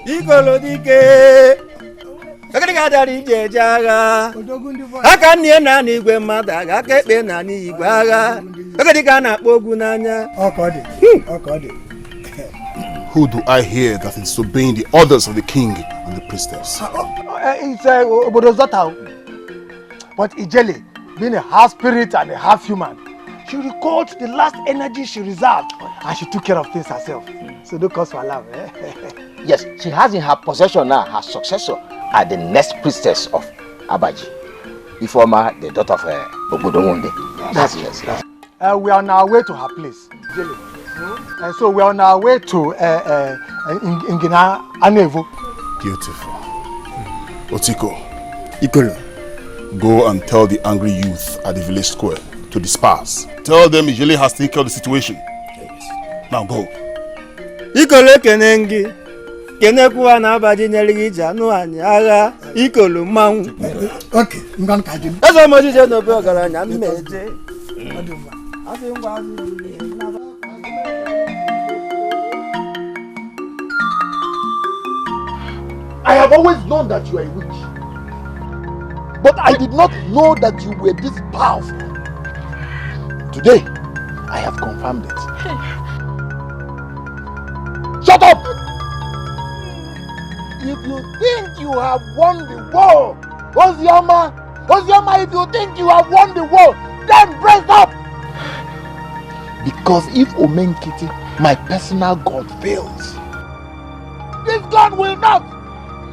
Ikolo Dike Agadiga dari jeje agha aka nne na n'igwe mmadụ aga aka ekpe na n'igwe agha Agadiga na-akpọ ogwu n'anya ọkọdị. Who do I hear that is disobeying the orders of the king and the priestess? It's Obodozota. But Ijele, being a half spirit and a half human, she recalled the last energy she reserved and she took care of things herself. So don't cause for alarm. Yes, she has in her possession now her successor as the next priestess of Abaji. Ifeoma, the daughter of Obodomunde. That's yes. We are on our way to her place, Ijele. And so we are on our way to Ngina Anevo. Beautiful. Otiko, Ikolo, go and tell the angry youth at the village square to disperse. Tell them Ijele has taken care of the situation. Yes. Now go. Ikolo kenengi, kenekuwa na Abaji nyerigija no anyị agha Ikolo mmanwụ. Okay, ngwan kaji. Eze moji je no be ogaranya mmeje. Asi ngwa I have always known that you are a witch. But I did not know that you were this powerful. Today, I have confirmed it. Shut up! If you think you have won the war, Ozioma, if you think you have won the war, then brace up! Because if Omenkiti, my personal god, fails, this god will not!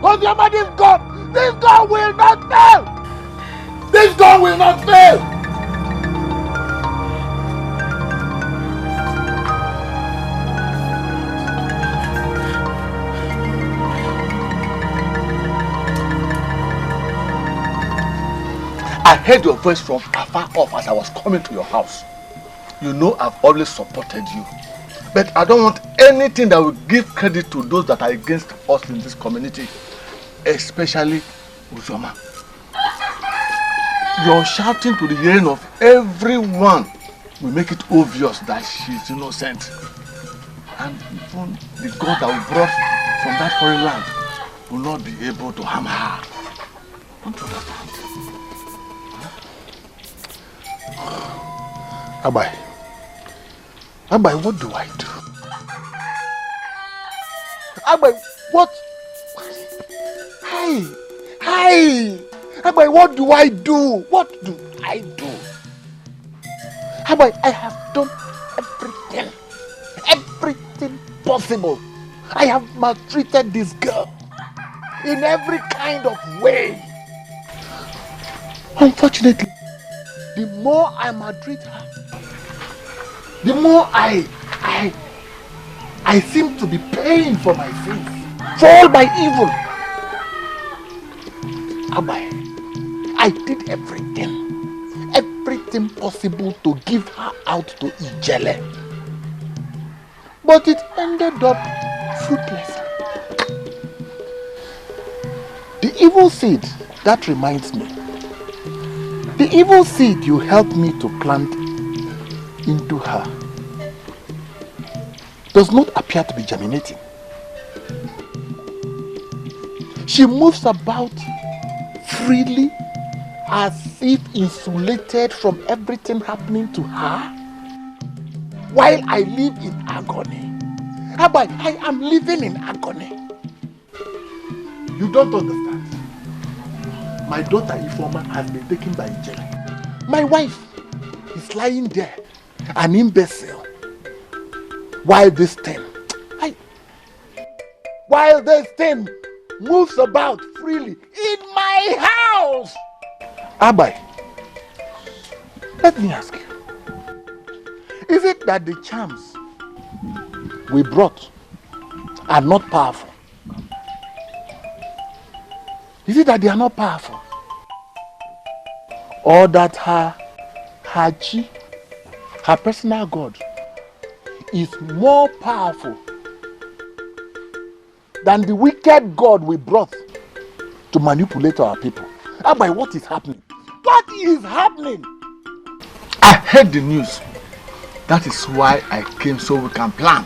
Ozioma, this god will not fail! This gun will not fail. I heard your voice from afar off as I was coming to your house. You know I've always supported you. But I don't want anything that will give credit to those that are against us in this community. Especially Uzoma. Your shouting to the hearing of everyone will make it obvious that she's innocent. And even the God that we brought from that foreign land will not be able to harm her. Don't you understand? Abai, what do I do? Abai, what? Hi! Abai, what do I do? What do I do? Abai, I have done everything possible. I have maltreated this girl in every kind of way. Unfortunately, the more I maltreat her, the more I seem to be paying for my sins, for all my evil. Abai, I did everything possible to give her out to Ijele. But it ended up fruitless. The evil seed, that reminds me. The evil seed you helped me to plant into her does not appear to be germinating. She moves about freely as if insulated from everything happening to her while I live in agony. Abai, I am living in agony. You don't understand. My daughter Ifoma has been taken by Ijele. My wife is lying there, an imbecile, while this thing moves about freely in my house. Abai, let me ask you, is it that the charms we brought are not powerful? Is it that they are not powerful? Or that her chi, her personal God, is more powerful than the wicked God we brought to manipulate our people? Abai, what is happening? What is happening? I heard the news. That is why I came, so we can plan.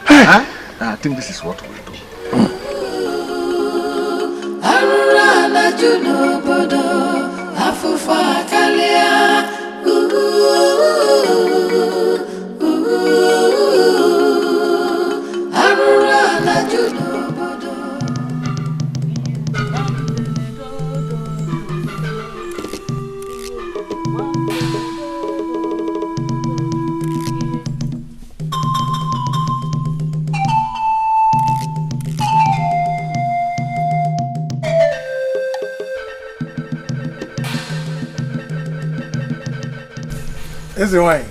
Huh? I think this is what we'll do. Wine,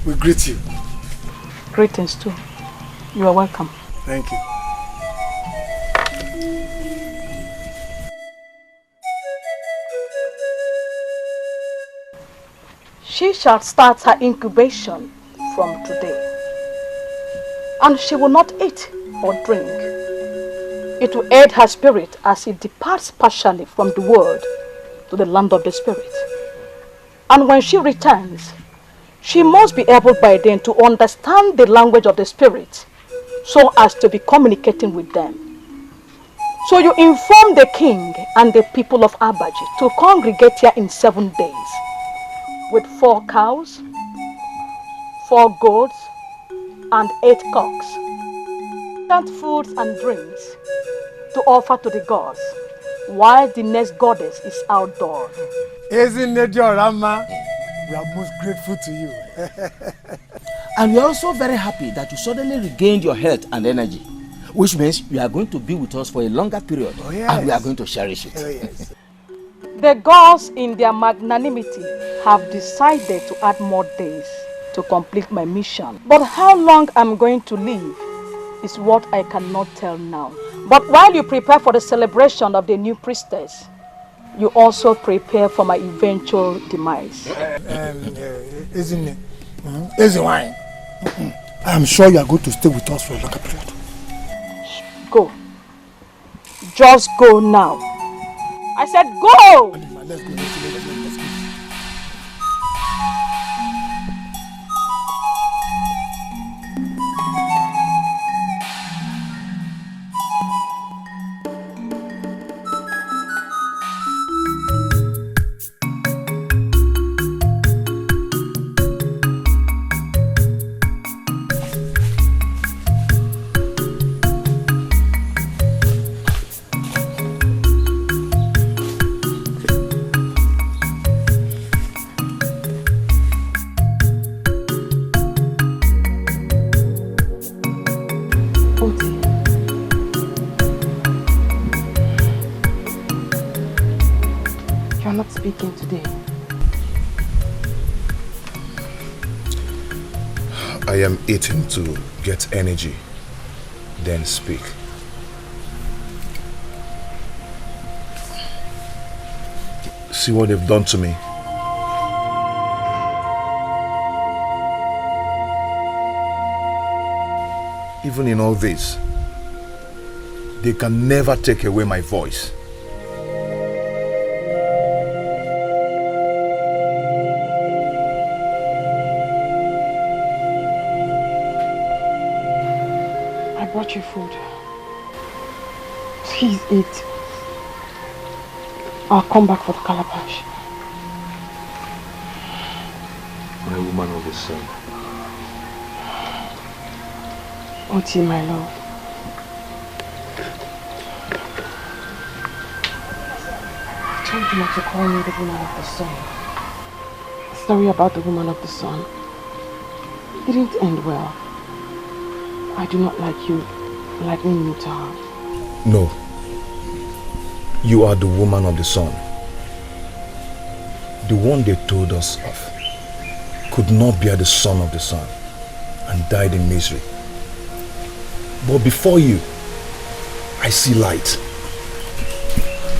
we greet you. Greetings too. You are welcome. Thank you. She shall start her incubation from today, and she will not eat or drink. It will aid her spirit as it departs partially from the world to the land of the spirit. And when she returns, she must be able by then to understand the language of the spirit so as to be communicating with them. So you inform the king and the people of Abaji to congregate here in 7 days with 4 cows, 4 goats, and 8 cocks, and foods and drinks to offer to the gods, while the next goddess is outdoors. Isn't it your Rama? We are most grateful to you. And we are also very happy that you suddenly regained your health and energy, which means you are going to be with us for a longer period. Oh, yes. And we are going to cherish it. Oh, yes. The gods in their magnanimity have decided to add more days to complete my mission. But how long I'm going to live is what I cannot tell now. But while you prepare for the celebration of the new priestess, you also prepare for my eventual demise. Isn't it? Isn't wine? I'm sure you are going to stay with us for a longer period. Go. Just go now. I said go! Let's go. Today. I am eating to get energy, then speak. See what they've done to me. Even in all this, they can never take away my voice. Your food. Please eat. I'll come back for the calabash. My woman of the sun. Oti, my love. I told you not to call me the woman of the sun. The story about the woman of the sun didn't end well. I do not like you likening me to her. No. You are the woman of the sun. The one they told us of could not bear the son of the sun and died in misery. But before you, I see light.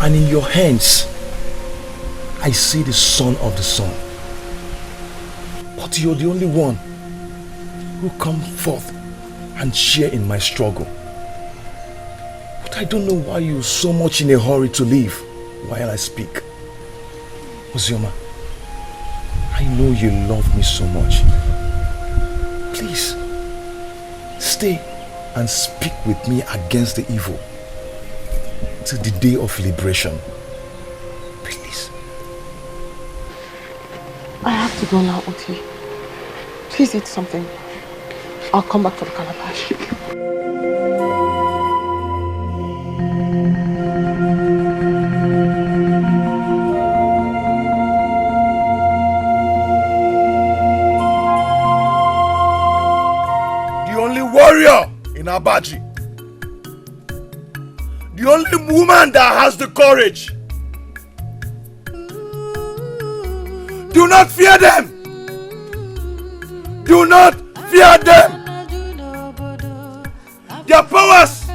And in your hands, I see the son of the sun. But you're the only one who come forth and share in my struggle. But I don't know why you're so much in a hurry to leave while I speak. Ozioma, I know you love me so much. Please, stay and speak with me against the evil till the day of liberation. Please. I have to go now, Oti. Please eat something. I'll come back for the calabash. The only warrior in Abaji. The only woman that has the courage. Do not fear them. Do not fear them. Their powers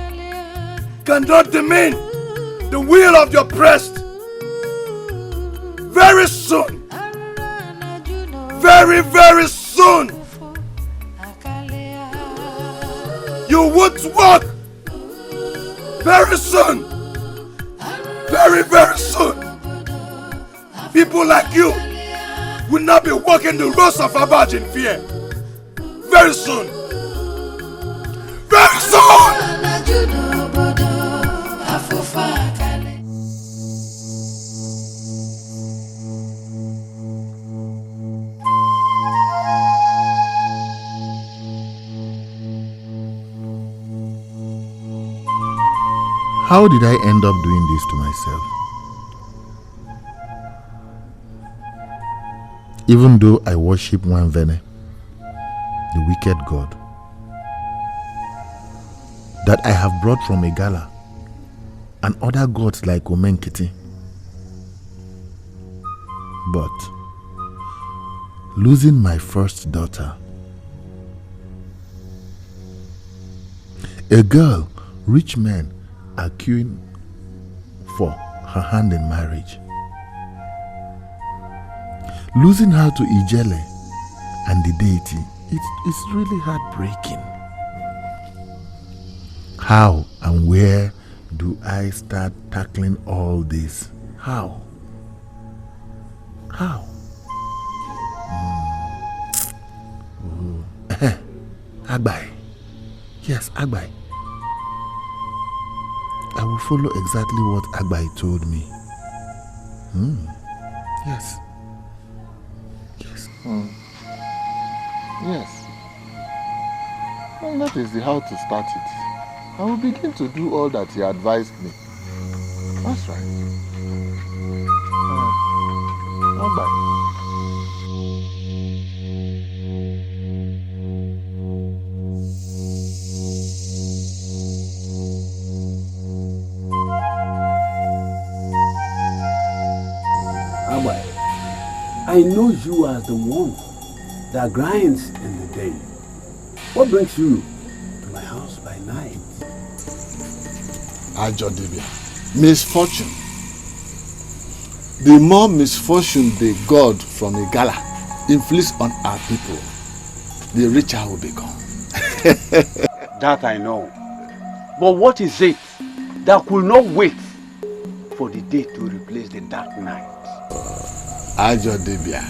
cannot demean the will of your breast. Very soon, very, very soon, you would walk. Very soon, very, very soon, people like you will not be walking the roads of Abaj in fear. Very soon. Very soon! How did I end up doing this to myself? Even though I worship Nwanvene, the wicked god, that I have brought from Igala and other gods like Omenkiti, But losing my first daughter, a girl rich men are queuing for her hand in marriage, losing her to Ijele and the deity, it's really heartbreaking. How and where do I start tackling all this? How? Agbai. Yes, Agbai. I will follow exactly what Agbai told me. Yes. Yes. Well, that is how to start it. I will begin to do all that he advised me. That's right. Bye-bye. I know you as the one that grinds in the day. What brings you to my house by night? Ajodibia. Misfortune. The more misfortune the God from Igala inflicts on our people, the richer will become. That I know. But what is it that could not wait for the day to replace the dark night? Ajodibia.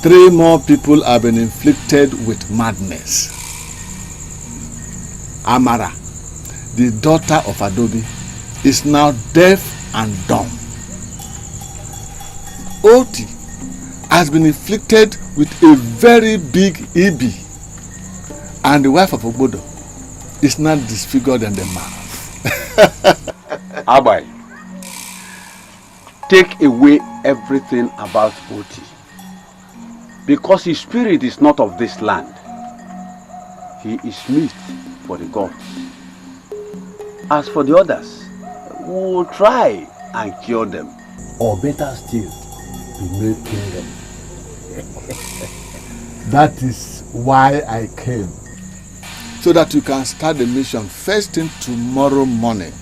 3 more people have been inflicted with madness. Amara, the daughter of Adobe, is now deaf and dumb. Oti has been inflicted with a very big Ibi, and the wife of Obodo is now disfigured in the mouth. Abai, take away everything about Oti, because his spirit is not of this land. He is meat for the gods. As for the others, we will try and cure them, or better still, be made kingdom. That is why I came. So that you can start the mission first thing tomorrow morning.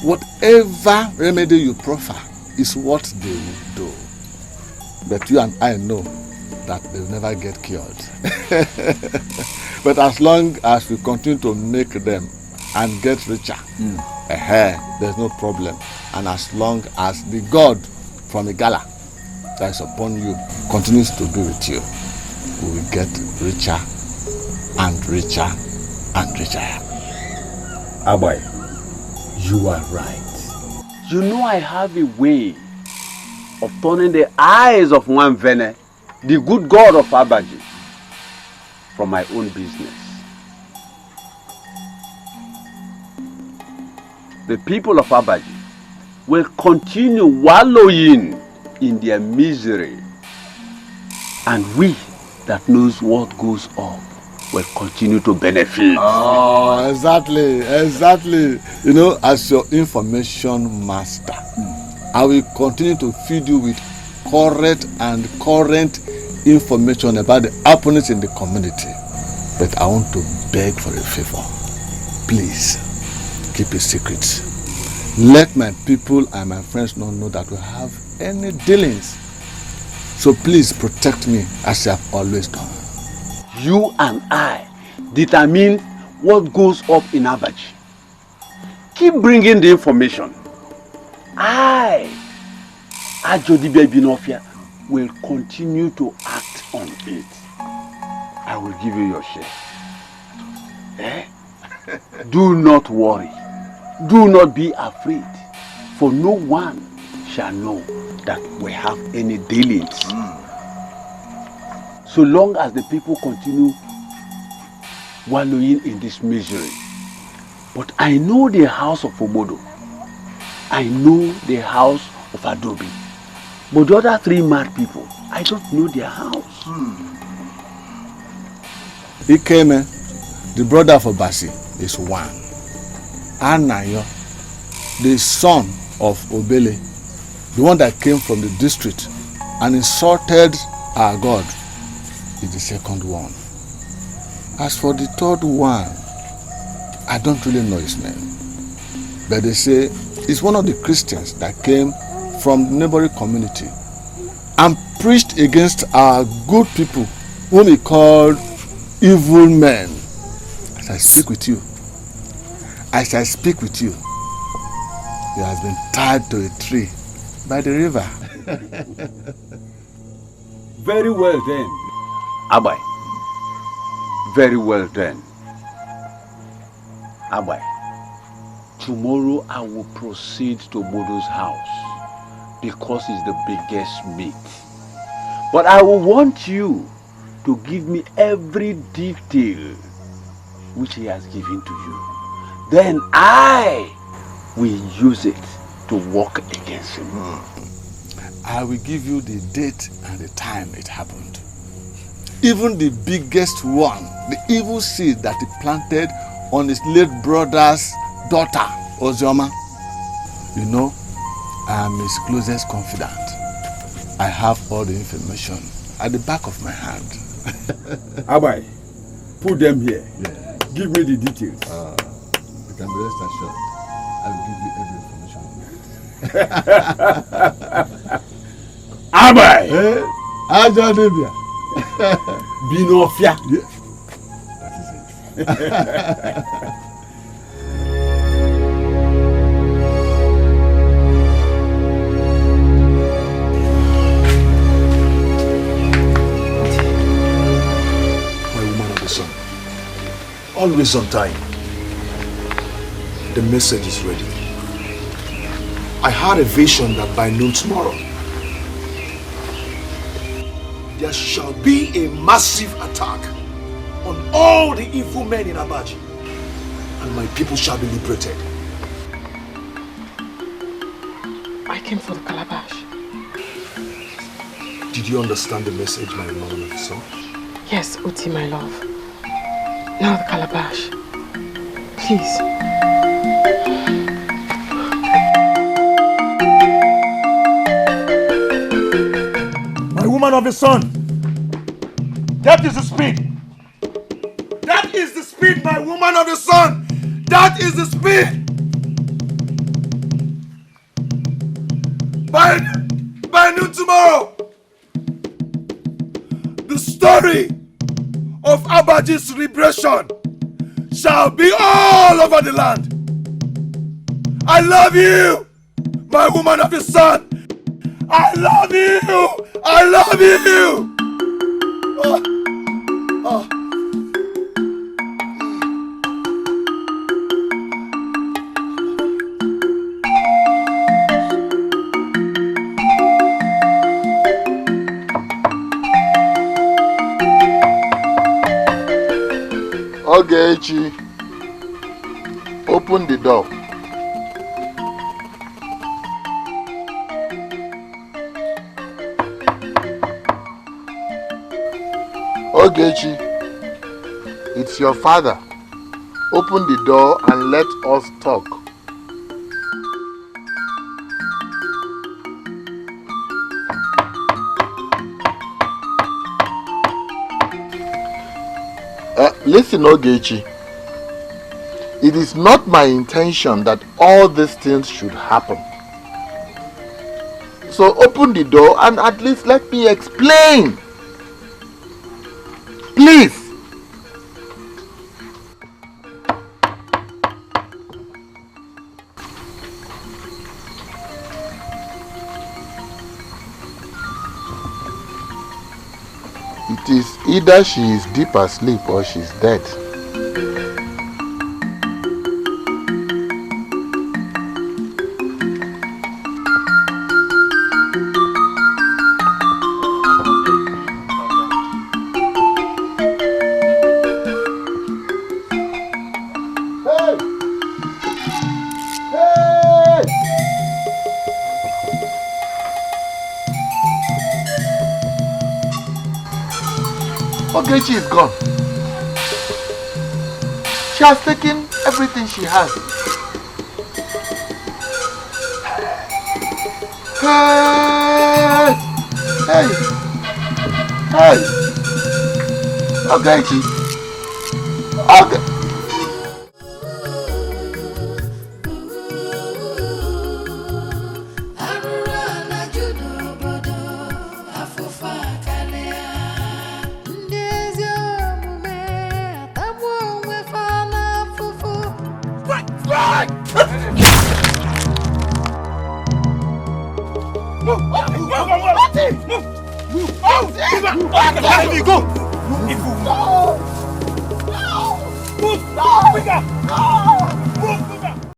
Whatever remedy you proffer is what they will do. But you and I know that they will never get cured. But as long as we continue to make them and get richer, there's no problem. And as long as the God from Igala that is upon you continues to be with you, we will get richer and richer and richer. Abai, you are right. You know I have a way of turning the eyes of one Vene, the good God of Abaji, from my own business. The people of Abaji will continue wallowing in their misery, and we that knows what goes up will continue to benefit. Oh, exactly. You know, as your information master, I will continue to feed you with correct and current information about the happenings in the community. But I want to beg for a favor. Please, keep it secret. Let my people and my friends not know that we have any dealings. So please protect me as you have always done. You and I determine what goes up in Abaji. Keep bringing the information. I, Ajodibia Binofia, will continue to act on it. I will give you your share. Do not worry. Do not be afraid, for no one shall know that we have any dealings. So long as the people continue wallowing in this misery. But I know the house of Obodo. I know the house of Adobe. But the other 3 mad people, I don't know their house. Ikeme, the brother of Obasi, is one. Anayo, the son of Obele, the one that came from the district, and insulted our God is the second one. As for the third one, I don't really know his name. But they say it's one of the Christians that came from the neighboring community and preached against our good people, whom he called evil men. As I speak with you, he has been tied to a tree by the river. Very well then. Abai. Very well then. Abai. Tomorrow I will proceed to Bodo's house because it's the biggest meat. But I will want you to give me every detail which he has given to you. Then I will use it to work against him. I will give you the date and the time it happened. Even the biggest one, the evil seed that he planted on his late brother's daughter, Ozioma. You know, I am his closest confidant. I have all the information at the back of my hand. Abai, put them here. Yeah. Give me the details. You can be rest assured. I will give you every information. Abai! Aja Debia. Binofia. Yeah. That is it. Always on time. The message is ready. I had a vision that by noon tomorrow, there shall be a massive attack on all the evil men in Abaji, and my people shall be liberated. I came for the calabash. Did you understand the message, my woman of the sun? Yes, Uti, my love. Now the calabash. Please. My woman of the sun. That is the speed. That is the speed, my woman of the sun. That is the speed. By noon tomorrow, the story of Abaji's liberation shall be all over the land. I love you, my woman of the sun. I love you. I love you. Oh. Ogechi, open the door. Ogechi, it's your father. Open the door and let us talk. Listen, Ogechi. It is not my intention that all these things should happen. So open the door and at least let me explain. Please. It is either she is deep asleep or she is dead. Ogechi is gone. She has taken everything she has. Hey! Hey. Hey. Okay, Chi. Okay. Move!